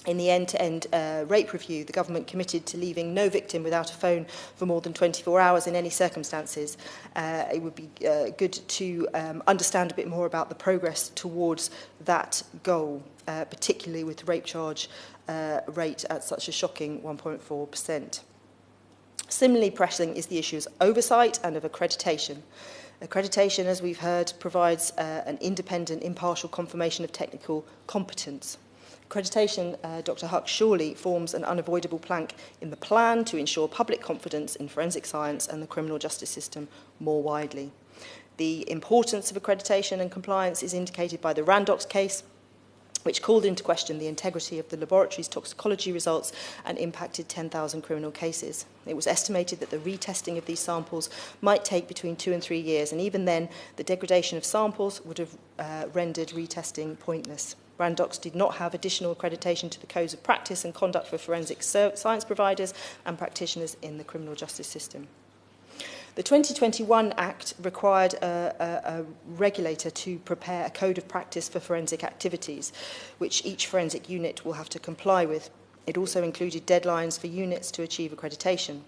S5: In the end-to-end rape review, the government committed to leaving no victim without a phone for more than 24 hours in any circumstances. It would be good to understand a bit more about the progress towards that goal, particularly with the rape charge rate at such a shocking 1.4%. Similarly pressing is the issues of oversight and of accreditation. Accreditation, as we've heard, provides an independent, impartial confirmation of technical competence. Accreditation, Dr. Huck, surely forms an unavoidable plank in the plan to ensure public confidence in forensic science and the criminal justice system more widely. The importance of accreditation and compliance is indicated by the Randox case, which called into question the integrity of the laboratory's toxicology results and impacted 10,000 criminal cases. It was estimated that the retesting of these samples might take between 2 and 3 years, and even then, the degradation of samples would have rendered retesting pointless. Randox did not have additional accreditation to the codes of practice and conduct for forensic science providers and practitioners in the criminal justice system. The 2021 Act required a regulator to prepare a code of practice for forensic activities, which each forensic unit will have to comply with. It also included deadlines for units to achieve accreditation.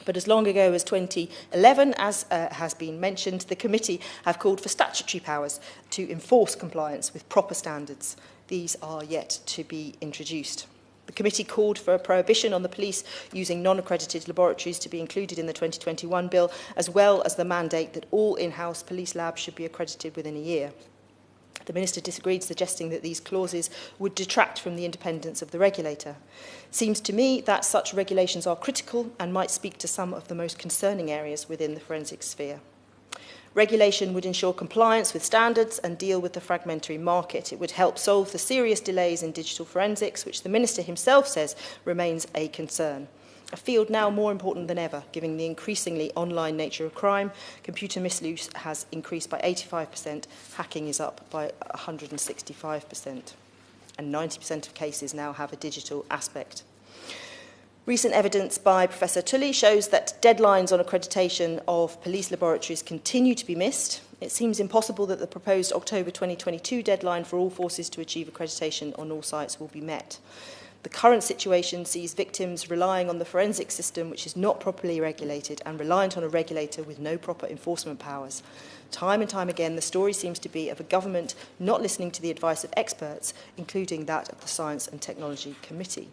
S5: But as long ago as 2011, as has been mentioned, the committee have called for statutory powers to enforce compliance with proper standards. These are yet to be introduced. The committee called for a prohibition on the police using non-accredited laboratories to be included in the 2021 bill, as well as the mandate that all in-house police labs should be accredited within a year. The Minister disagreed, suggesting that these clauses would detract from the independence of the regulator. Seems to me that such regulations are critical and might speak to some of the most concerning areas within the forensic sphere. Regulation would ensure compliance with standards and deal with the fragmentary market. It would help solve the serious delays in digital forensics, which the Minister himself says remains a concern. A field now more important than ever, given the increasingly online nature of crime. Computer misuse has increased by 85%, hacking is up by 165%, and 90% of cases now have a digital aspect. Recent evidence by Professor Tully shows that deadlines on accreditation of police laboratories continue to be missed. It seems impossible that the proposed October 2022 deadline for all forces to achieve accreditation on all sites will be met. The current situation sees victims relying on the forensic system, which is not properly regulated, and reliant on a regulator with no proper enforcement powers. Time and time again, the story seems to be of a government not listening to the advice of experts, including that of the Science and Technology Committee.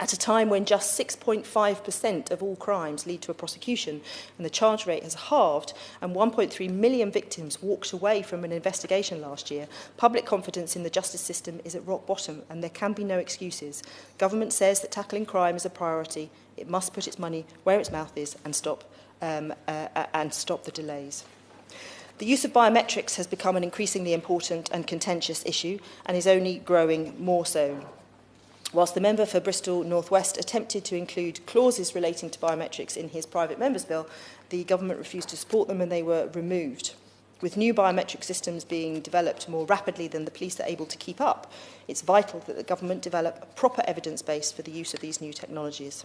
S5: At a time when just 6.5% of all crimes lead to a prosecution and the charge rate has halved and 1.3 million victims walked away from an investigation last year, public confidence in the justice system is at rock bottom and there can be no excuses. Government says that tackling crime is a priority. It must put its money where its mouth is and stop the delays. The use of biometrics has become an increasingly important and contentious issue and is only growing more so. Whilst the member for Bristol North West attempted to include clauses relating to biometrics in his private member's bill, the government refused to support them and they were removed. With new biometric systems being developed more rapidly than the police are able to keep up, it's vital that the government develop a proper evidence base for the use of these new technologies.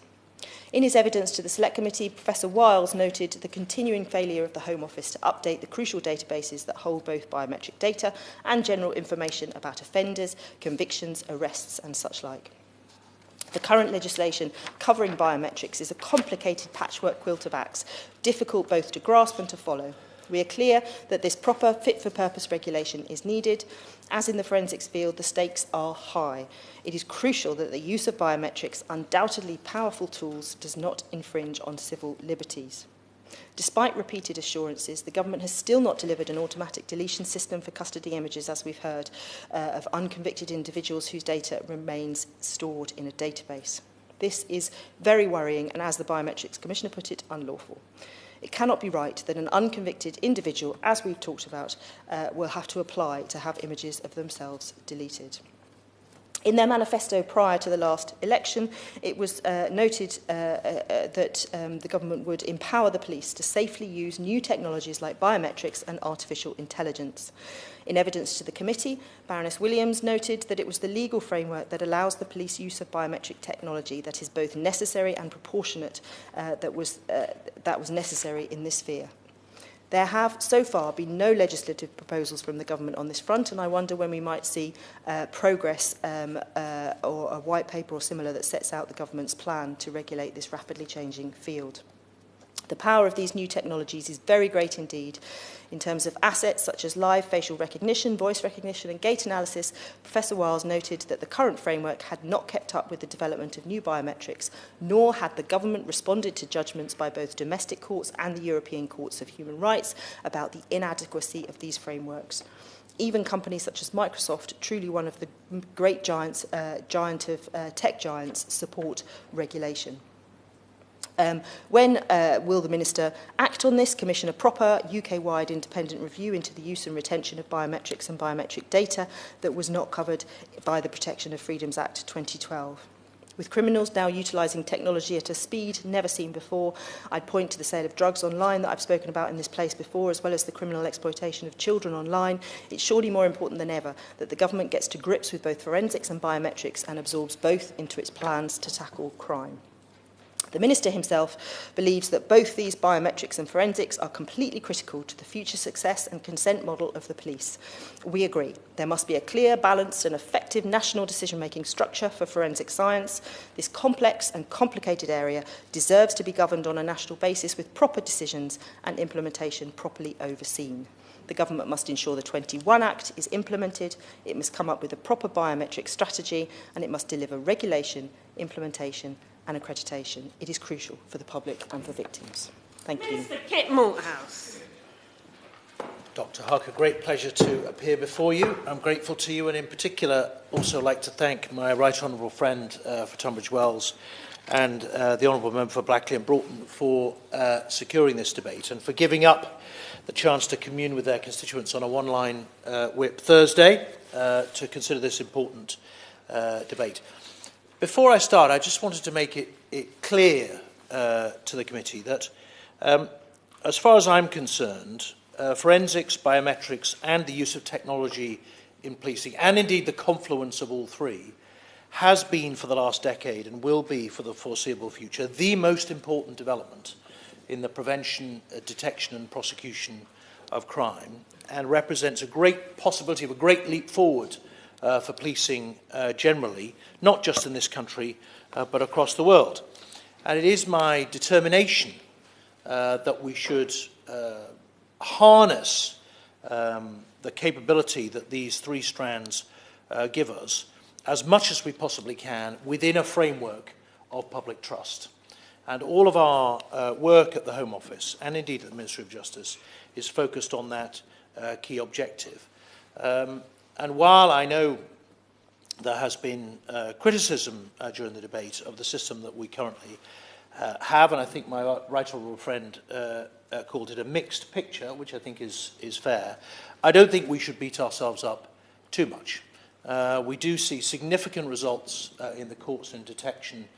S5: In his evidence to the Select Committee, Professor Wiles noted the continuing failure of the Home Office to update the crucial databases that hold both biometric data and general information about offenders, convictions, arrests and such like. The current legislation covering biometrics is a complicated patchwork quilt of acts, difficult both to grasp and to follow. We are clear that this proper fit-for-purpose regulation is needed. As in the forensics field, the stakes are high. It is crucial that the use of biometrics, undoubtedly powerful tools, does not infringe on civil liberties. Despite repeated assurances, the government has still not delivered an automatic deletion system for custody images, as we've heard, of unconvicted individuals whose data remains stored in a database. This is very worrying and, as the Biometrics Commissioner put it, unlawful. It cannot be right that an unconvicted individual, as we've talked about, will have to apply to have images of themselves deleted. In their manifesto prior to the last election, it was noted that the government would empower the police to safely use new technologies like biometrics and artificial intelligence. In evidence to the committee, Baroness Williams noted that it was the legal framework that allows the police use of biometric technology that is both necessary and proportionate that was necessary in this sphere. There have, so far, been no legislative proposals from the government on this front, and I wonder when we might see progress or a white paper or similar that sets out the government's plan to regulate this rapidly changing field. The power of these new technologies is very great indeed. In terms of assets such as live facial recognition, voice recognition and gait analysis, Professor Wiles noted that the current framework had not kept up with the development of new biometrics, nor had the government responded to judgments by both domestic courts and the European Courts of Human Rights about the inadequacy of these frameworks. Even companies such as Microsoft, truly one of the great giants, tech giants, support regulation. When will the Minister act on this, commission a proper UK-wide independent review into the use and retention of biometrics and biometric data that was not covered by the Protection of Freedoms Act 2012? With criminals now utilising technology at a speed never seen before, I'd point to the sale of drugs online that I've spoken about in this place before, as well as the criminal exploitation of children online. It's surely more important than ever that the government gets to grips with both forensics and biometrics and absorbs both into its plans to tackle crime. The Minister himself believes that both these biometrics and forensics are completely critical to the future success and consent model of the police. We agree. There must be a clear, balanced and effective national decision-making structure for forensic science. This complex and complicated area deserves to be governed on a national basis with proper decisions and implementation properly overseen. The government must ensure the 21 Act is implemented, it must come up with a proper biometric strategy, and it must deliver regulation, implementation and accreditation. It is crucial for the public and for victims. Thank you.
S1: Minister Kit Malthouse.
S6: Dr. Huck, a great pleasure to appear before you. I'm grateful to you, and in particular also like to thank my right honourable friend for Tunbridge Wells and the honourable member for Blackley and Broughton for securing this debate and for giving up the chance to commune with their constituents on a one-line whip Thursday to consider this important debate. Before I start, I just wanted to make it clear to the committee that, as far as I'm concerned, forensics, biometrics, and the use of technology in policing, and indeed the confluence of all three, has been for the last decade and will be for the foreseeable future the most important development in the prevention, detection, and prosecution of crime, and represents a great possibility of a great leap forward for policing generally, not just in this country, but across the world. And it is my determination that we should harness the capability that these three strands give us as much as we possibly can within a framework of public trust. And all of our work at the Home Office, and indeed at the Ministry of Justice, is focused on that key objective. And while I know there has been criticism during the debate of the system that we currently have, and I think my right honourable friend called it a mixed picture, which I think is fair, I don't think we should beat ourselves up too much. We do see significant results in the courts and detection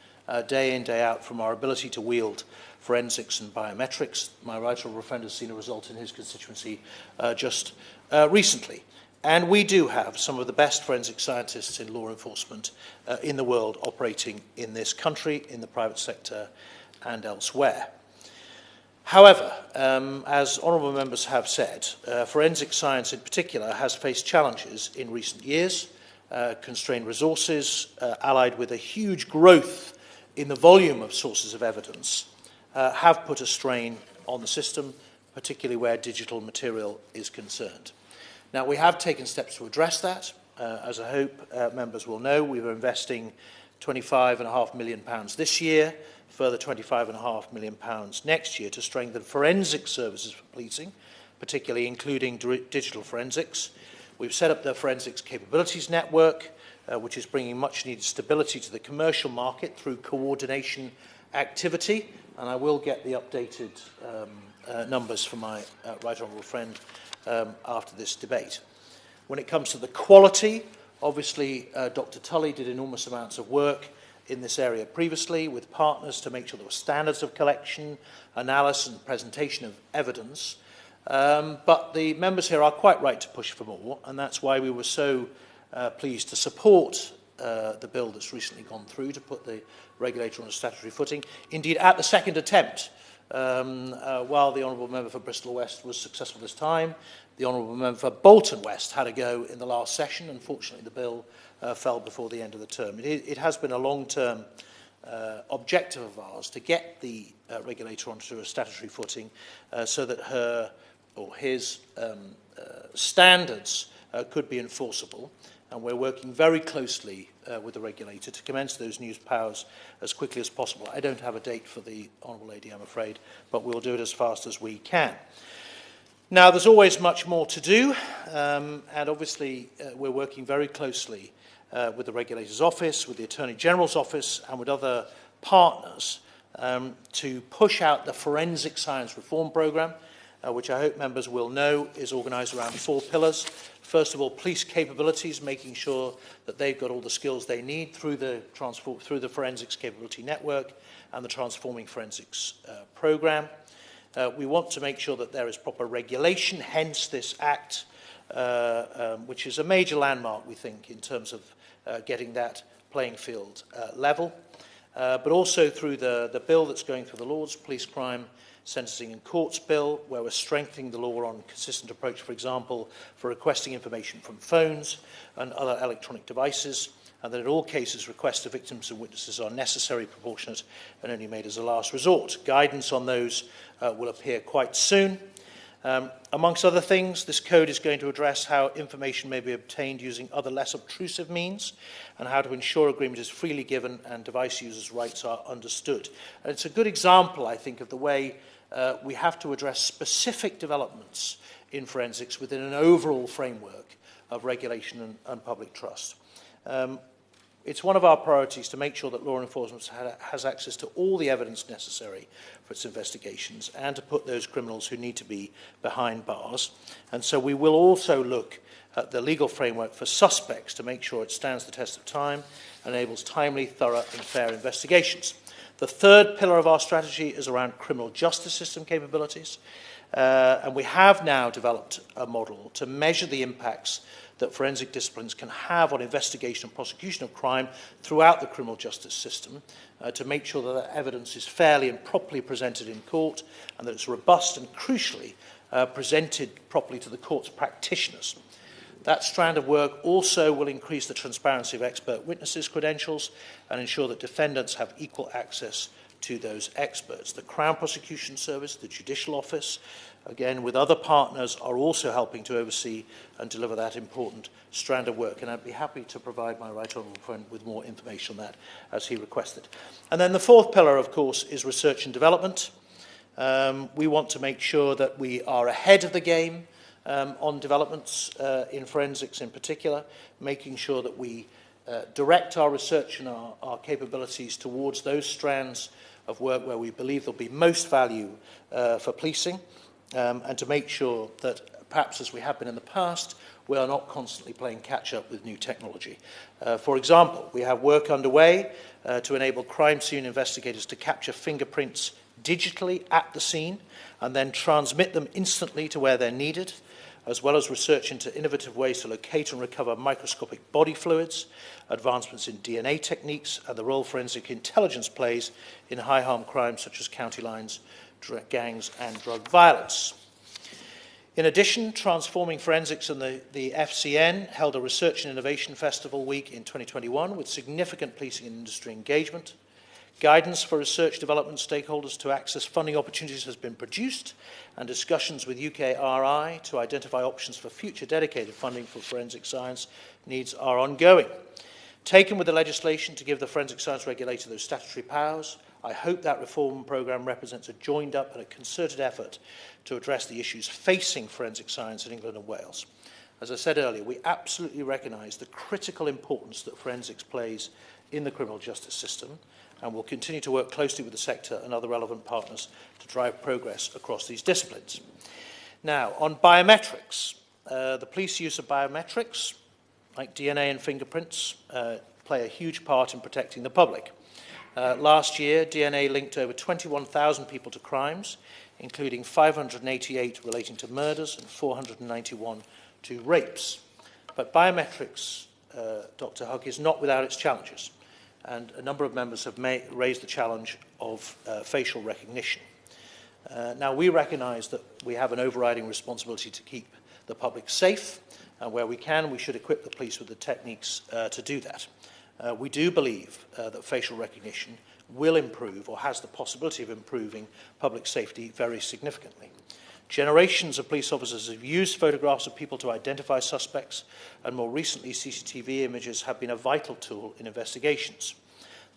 S6: day in, day out from our ability to wield forensics and biometrics. My right honourable friend has seen a result in his constituency just recently. And we do have some of the best forensic scientists in law enforcement in the world operating in this country, in the private sector and elsewhere. However, as honourable members have said, forensic science in particular has faced challenges in recent years, constrained resources, allied with a huge growth in the volume of sources of evidence, have put a strain on the system, particularly where digital material is concerned. Now, we have taken steps to address that. As I hope members will know, we were investing £25.5 million this year, further £25.5 million next year to strengthen forensic services for policing, particularly including digital forensics. We've set up the Forensics Capabilities Network, which is bringing much-needed stability to the commercial market through coordination activity, and I will get the updated numbers from my right honourable friend after this debate. When it comes to the quality Obviously, Dr. Tully did enormous amounts of work in this area previously with partners to make sure there were standards of collection, analysis and presentation of evidence. But the members here are quite right to push for more, and that's why we were so pleased to support the bill that's recently gone through to put the regulator on a statutory footing. Indeed, at the second attempt, while the Honourable Member for Bristol West was successful this time, the Honourable Member for Bolton West had a go in the last session. Unfortunately, the bill fell before the end of the term. It has been a long-term objective of ours to get the regulator onto a statutory footing so that her or his standards could be enforceable. And we're working very closely with the regulator to commence those new powers as quickly as possible. I don't have a date for the Honourable Lady, I'm afraid, but we'll do it as fast as we can. Now, there's always much more to do, and obviously we're working very closely with the Regulator's Office, with the Attorney General's Office, and with other partners to push out the Forensic Science Reform Programme, which I hope members will know is organised around 4 pillars. First of all, police capabilities, making sure that they've got all the skills they need through the Forensics Capability Network and the Transforming Forensics Programme. We want to make sure that there is proper regulation, hence this Act, which is a major landmark, we think, in terms of getting that playing field level. But also through the bill that's going through the Lords, Police Crime Sentencing and Courts Bill, where we're strengthening the law on consistent approach, for example, for requesting information from phones and other electronic devices, and that in all cases requests of victims and witnesses are necessary, proportionate, and only made as a last resort. Guidance on those will appear quite soon. Amongst other things, this code is going to address how information may be obtained using other less obtrusive means and how to ensure agreement is freely given and device users' rights are understood. And it's a good example, I think, of the way we have to address specific developments in forensics within an overall framework of regulation and public trust. It's one of our priorities to make sure that law enforcement has access to all the evidence necessary for its investigations and to put those criminals who need to be behind bars. And so we will also look at the legal framework for suspects to make sure it stands the test of time and enables timely, thorough and fair investigations. The third pillar of our strategy is around criminal justice system capabilities. And we have now developed a model to measure the impacts that forensic disciplines can have on investigation and prosecution of crime throughout the criminal justice system to make sure that that evidence is fairly and properly presented in court and that it's robust and, crucially, presented properly to the court's practitioners. That strand of work also will increase the transparency of expert witnesses' credentials and ensure that defendants have equal access to those experts. The Crown Prosecution Service, the Judicial Office, again with other partners, are also helping to oversee and deliver that important strand of work. And I'd be happy to provide my right honourable friend with more information on that as he requested. And then the fourth pillar, of course, is research and development. We want to make sure that we are ahead of the game on developments in forensics in particular, making sure that we direct our research and our capabilities towards those strands of work where we believe there'll be most value for policing, and to make sure that, perhaps as we have been in the past, we are not constantly playing catch-up with new technology. For example, we have work underway to enable crime scene investigators to capture fingerprints digitally at the scene and then transmit them instantly to where they're needed, as well as research into innovative ways to locate and recover microscopic body fluids, advancements in DNA techniques, and the role forensic intelligence plays in high-harm crimes such as county lines, gangs, and drug violence. In addition, Transforming Forensics and the FCN held a Research and Innovation Festival week in 2021 with significant policing and industry engagement. Guidance for research development stakeholders to access funding opportunities has been produced, and discussions with UKRI to identify options for future dedicated funding for forensic science needs are ongoing. Taken with the legislation to give the Forensic Science Regulator those statutory powers, I hope that reform programme represents a joined-up and a concerted effort to address the issues facing forensic science in England and Wales. As I said earlier, we absolutely recognise the critical importance that forensics plays in the criminal justice system, and will continue to work closely with the sector and other relevant partners to drive progress across these disciplines. Now, on biometrics, the police use of biometrics like DNA and fingerprints, play a huge part in protecting the public. Last year, DNA linked over 21,000 people to crimes, including 588 relating to murders and 491 to rapes. But biometrics, Dr. HOC, is not without its challenges, and a number of members have raised the challenge of facial recognition. Now, we recognise that we have an overriding responsibility to keep the public safe, and where we can, we should equip the police with the techniques to do that. We do believe that facial recognition will improve, or has the possibility of improving, public safety very significantly. Generations of police officers have used photographs of people to identify suspects, and more recently, CCTV images have been a vital tool in investigations.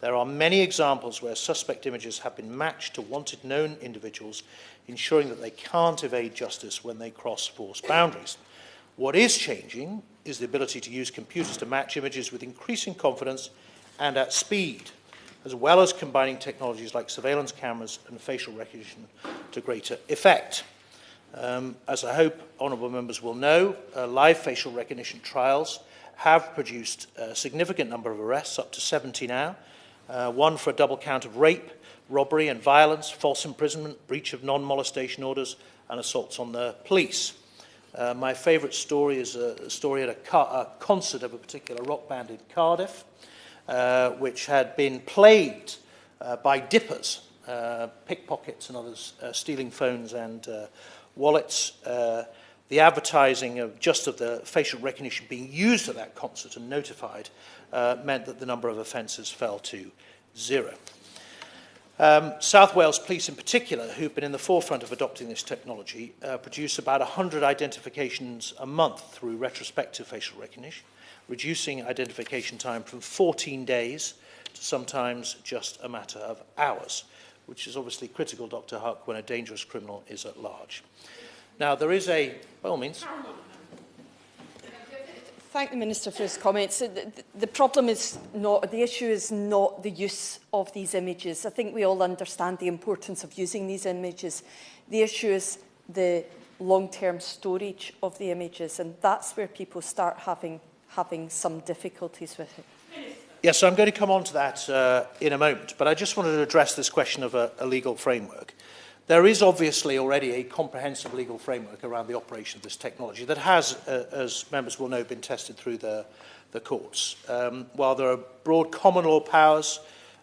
S6: There are many examples where suspect images have been matched to wanted known individuals, ensuring that they can't evade justice when they cross force boundaries. What is changing is the ability to use computers to match images with increasing confidence and at speed, as well as combining technologies like surveillance cameras and facial recognition to greater effect. As I hope honourable members will know, live facial recognition trials have produced a significant number of arrests, up to 70 now, one for a double count of rape, robbery and violence, false imprisonment, breach of non-molestation orders and assaults on the police. My favourite story is a story at a concert of a particular rock band in Cardiff, which had been plagued by dippers, pickpockets and others, stealing phones and wallets. The advertising of the facial recognition being used at that concert and notified meant that the number of offences fell to 0. South Wales Police in particular, who've been in the forefront of adopting this technology, produce about 100 identifications a month through retrospective facial recognition, reducing identification time from 14 days to sometimes just a matter of hours, which is obviously critical, Dr. HOC, when a dangerous criminal is at large. Now, there is by all means.
S4: Thank the Minister for his comments. The problem is not, the issue is not the use of these images. I think we all understand the importance of using these images. The issue is the long-term storage of the images, and that's where people start having some difficulties with it.
S6: Yes, so I'm going to come on to that in a moment, but I just wanted to address this question of a legal framework. There is obviously already a comprehensive legal framework around the operation of this technology that has, as members will know, been tested through the courts. While there are broad common law powers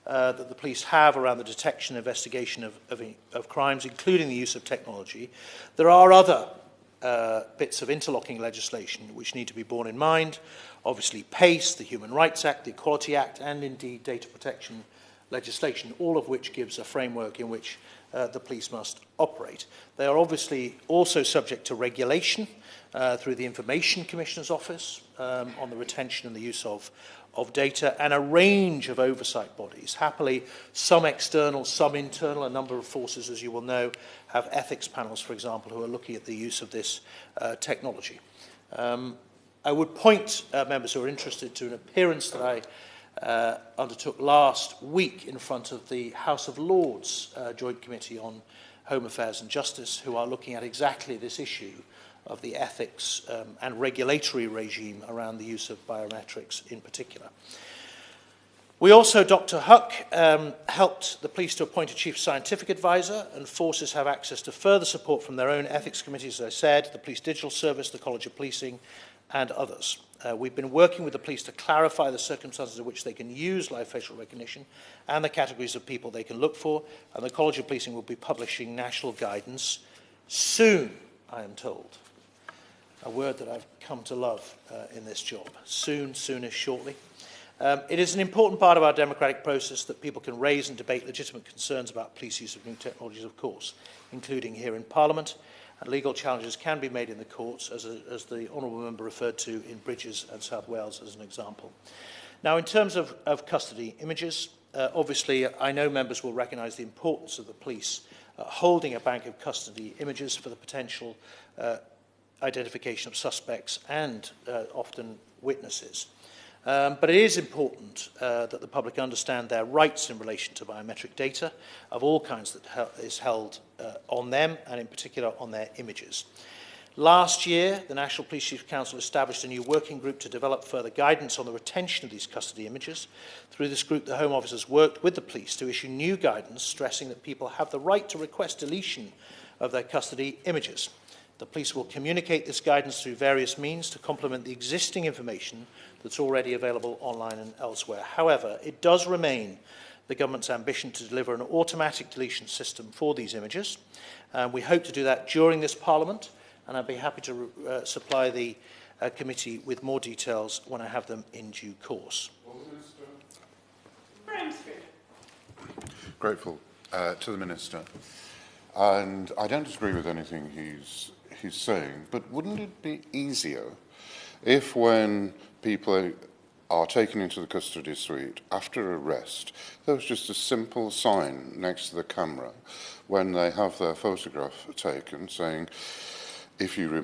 S6: that the police have around the detection and investigation of crimes, including the use of technology, there are other bits of interlocking legislation which need to be borne in mind. Obviously PACE, the Human Rights Act, the Equality Act, and indeed data protection legislation, all of which gives a framework in which the police must operate. They are obviously also subject to regulation through the Information Commissioner's Office on the retention and the use of data, and a range of oversight bodies. Happily, some external, some internal. A number of forces, as you will know, have ethics panels, for example, who are looking at the use of this technology. I would point members who are interested to an appearance that I undertook last week in front of the House of Lords Joint Committee on Home Affairs and Justice, who are looking at exactly this issue of the ethics and regulatory regime around the use of biometrics in particular. We also, Dr. HOC, helped the police to appoint a chief scientific advisor, and forces have access to further support from their own ethics committees, as I said, the Police Digital Service, the College of Policing, and others. We've been working with the police to clarify the circumstances in which they can use live facial recognition and the categories of people they can look for, and the College of Policing will be publishing national guidance soon, I am told. A word that I've come to love in this job. Soon, soonish, shortly. It is an important part of our democratic process that people can raise and debate legitimate concerns about police use of new technologies, of course, including here in Parliament. And legal challenges can be made in the courts, as the honourable member referred to in Bridges and South Wales as an example. Now, in terms of custody images, obviously I know members will recognise the importance of the police holding a bank of custody images for the potential identification of suspects and often witnesses. But it is important that the public understand their rights in relation to biometric data of all kinds that is held on them, and in particular on their images. Last year, the National Police Chief Council established a new working group to develop further guidance on the retention of these custody images. Through this group, the Home Office has worked with the police to issue new guidance stressing that people have the right to request deletion of their custody images. The police will communicate this guidance through various means to complement the existing information that's already available online and elsewhere. However, it does remain the government's ambition to deliver an automatic deletion system for these images. We hope to do that during this Parliament, and I'd be happy to supply the committee with more details when I have them in due course.
S3: Grateful to the Minister. And I don't disagree with anything he's saying, but wouldn't it be easier if when people are taken into the custody suite after arrest, there was just a simple sign next to the camera when they have their photograph taken saying, if you're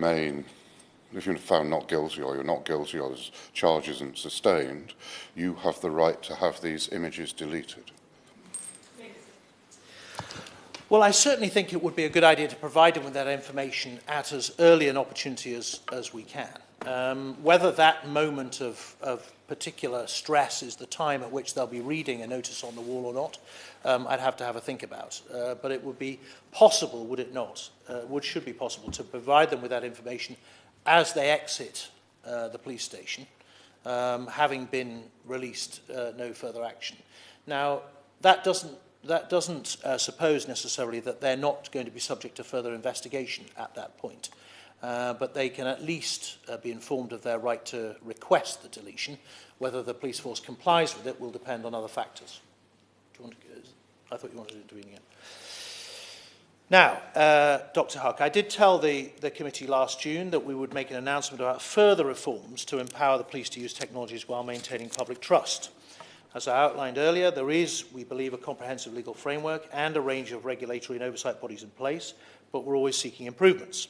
S3: found not guilty or you're not guilty or the charge isn't sustained, you have the right to have these images deleted?
S6: Well, I certainly think it would be a good idea to provide them with that information at as early an opportunity as we can. Whether that moment of particular stress is the time at which they'll be reading a notice on the wall or not, I'd have to have a think about. But it would be possible, would it not, should be possible to provide them with that information as they exit the police station, having been released, no further action. Now, that doesn't suppose necessarily that they're not going to be subject to further investigation at that point. But they can at least be informed of their right to request the deletion. Whether the police force complies with it will depend on other factors. Do you want to, I thought you wanted to intervene again. Now, Dr. Huck, I did tell the committee last June that we would make an announcement about further reforms to empower the police to use technologies while maintaining public trust. As I outlined earlier, there is, we believe, a comprehensive legal framework and a range of regulatory and oversight bodies in place, but we're always seeking improvements.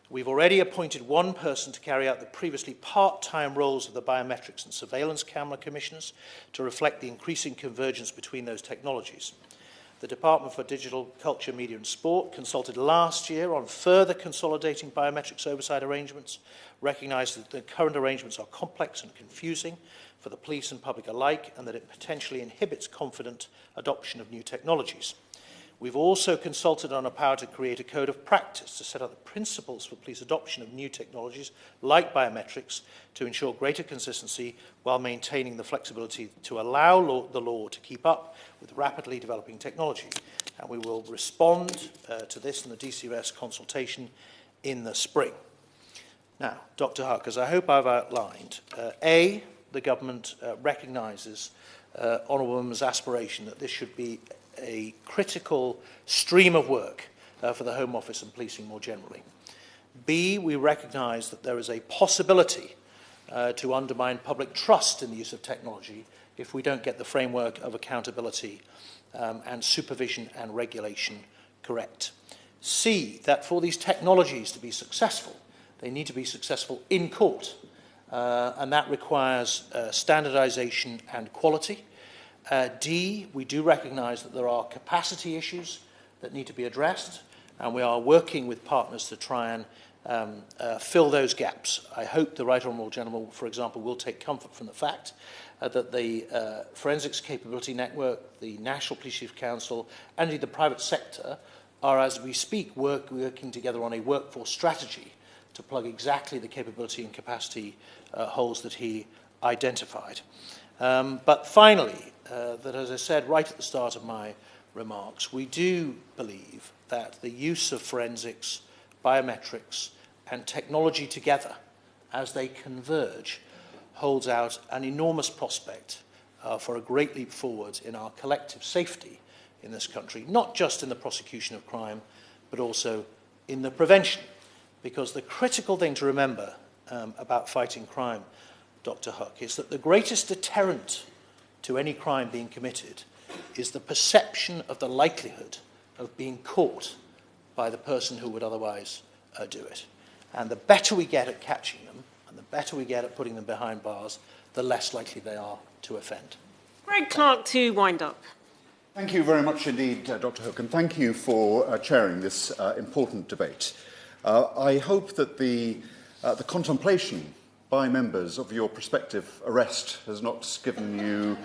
S6: We've already appointed one person to carry out the previously part-time roles of the Biometrics and Surveillance Camera Commissioners to reflect the increasing convergence between those technologies. The Department for Digital Culture, Media and Sport consulted last year on further consolidating biometrics oversight arrangements, recognised that the current arrangements are complex and confusing for the police and public alike, and that it potentially inhibits confident adoption of new technologies. We've also consulted on a power to create a code of practice to set out the principles for police adoption of new technologies like biometrics to ensure greater consistency while maintaining the flexibility to allow the law to keep up with rapidly developing technology. And we will respond to this in the DCRS consultation in the spring. Now, Dr. Huck, as I hope I've outlined, A, the government recognises Honourable Member's aspiration that this should be a critical stream of work for the Home Office and policing more generally. B, we recognise that there is a possibility to undermine public trust in the use of technology if we don't get the framework of accountability and supervision and regulation correct. C, that for these technologies to be successful, they need to be successful in court, and that requires standardisation and quality. D, we do recognise that there are capacity issues that need to be addressed, and we are working with partners to try and fill those gaps. I hope the Right Honourable Gentleman, for example, will take comfort from the fact that the Forensics Capability Network, the National Police Chief Council, and indeed the private sector are, as we speak, working together on a workforce strategy to plug exactly the capability and capacity holes that he identified. But finally, that, as I said right at the start of my remarks, we do believe that the use of forensics, biometrics, and technology together, as they converge, holds out an enormous prospect for a great leap forward in our collective safety in this country, not just in the prosecution of crime, but also in the prevention. Because the critical thing to remember about fighting crime, Dr. Huck, is that the greatest deterrent to any crime being committed is the perception of the likelihood of being caught by the person who would otherwise do it. And the better we get at catching them, and the better we get at putting them behind bars, the less likely they are to offend.
S1: Greg Clark to wind up.
S2: Thank you very much indeed, Dr. Hook, and thank you for chairing this important debate. I hope that the contemplation by members of your prospective arrest has not given you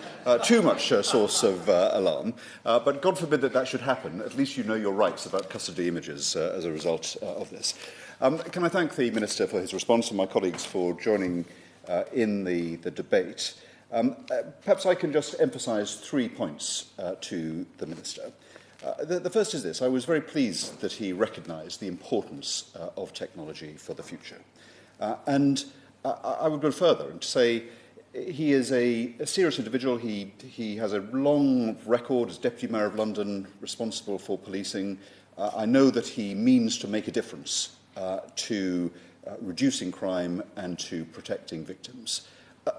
S2: too much source of alarm, but God forbid that should happen. At least you know your rights about custody images as a result of this. Can I thank the Minister for his response and my colleagues for joining in the debate. Perhaps I can just emphasise 3 points to the Minister. The first is this. I was very pleased that he recognised the importance of technology for the future. And I would go further and say he is a serious individual. He has a long record as Deputy Mayor of London, responsible for policing. I know that he means to make a difference to reducing crime and to protecting victims.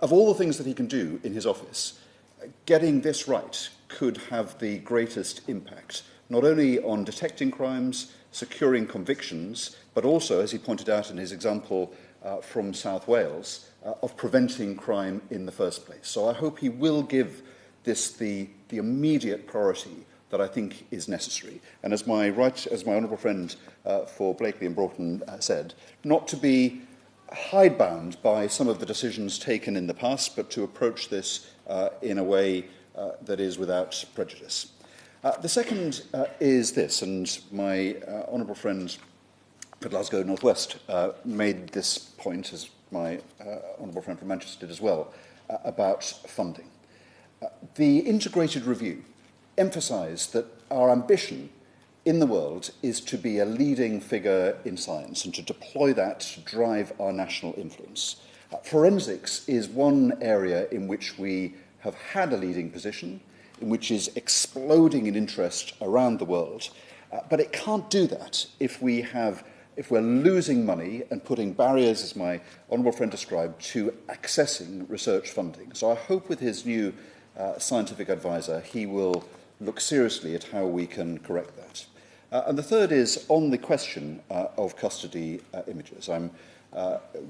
S2: Of all the things that he can do in his office, getting this right could have the greatest impact, not only on detecting crimes, securing convictions, but also, as he pointed out in his example from South Wales, of preventing crime in the first place. So I hope he will give this the immediate priority that I think is necessary. And as my honourable friend for Blakely and Broughton said, not to be hidebound by some of the decisions taken in the past, but to approach this in a way that is without prejudice. The second is this, and my honourable friend for Glasgow North West made this point, as my honourable friend from Manchester did as well, about funding. The integrated review emphasised that our ambition in the world is to be a leading figure in science and to deploy that to drive our national influence. Forensics is one area in which we have had a leading position, in which is exploding in interest around the world, but it can't do that if we're losing money and putting barriers, as my honourable friend described, to accessing research funding. So I hope with his new scientific advisor, he will look seriously at how we can correct that. And the third is on the question of custody images. I'm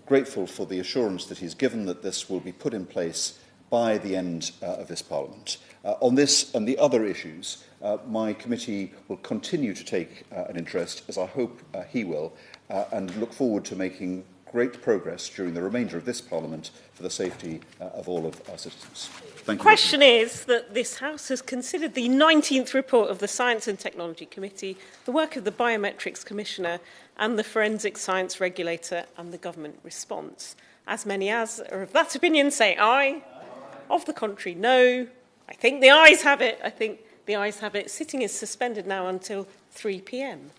S2: grateful for the assurance that he's given that this will be put in place by the end of this Parliament. On this and the other issues, my committee will continue to take an interest, as I hope he will, and look forward to making great progress during the remainder of this Parliament for the safety of all of our citizens. Thank you.
S1: The question is that this House has considered the 19th report of the Science and Technology Committee, the work of the Biometrics Commissioner and the Forensic Science Regulator and the government response. As many as are of that opinion say aye. Of the contrary, no. I think the ayes have it. Sitting is suspended now until 3 p.m.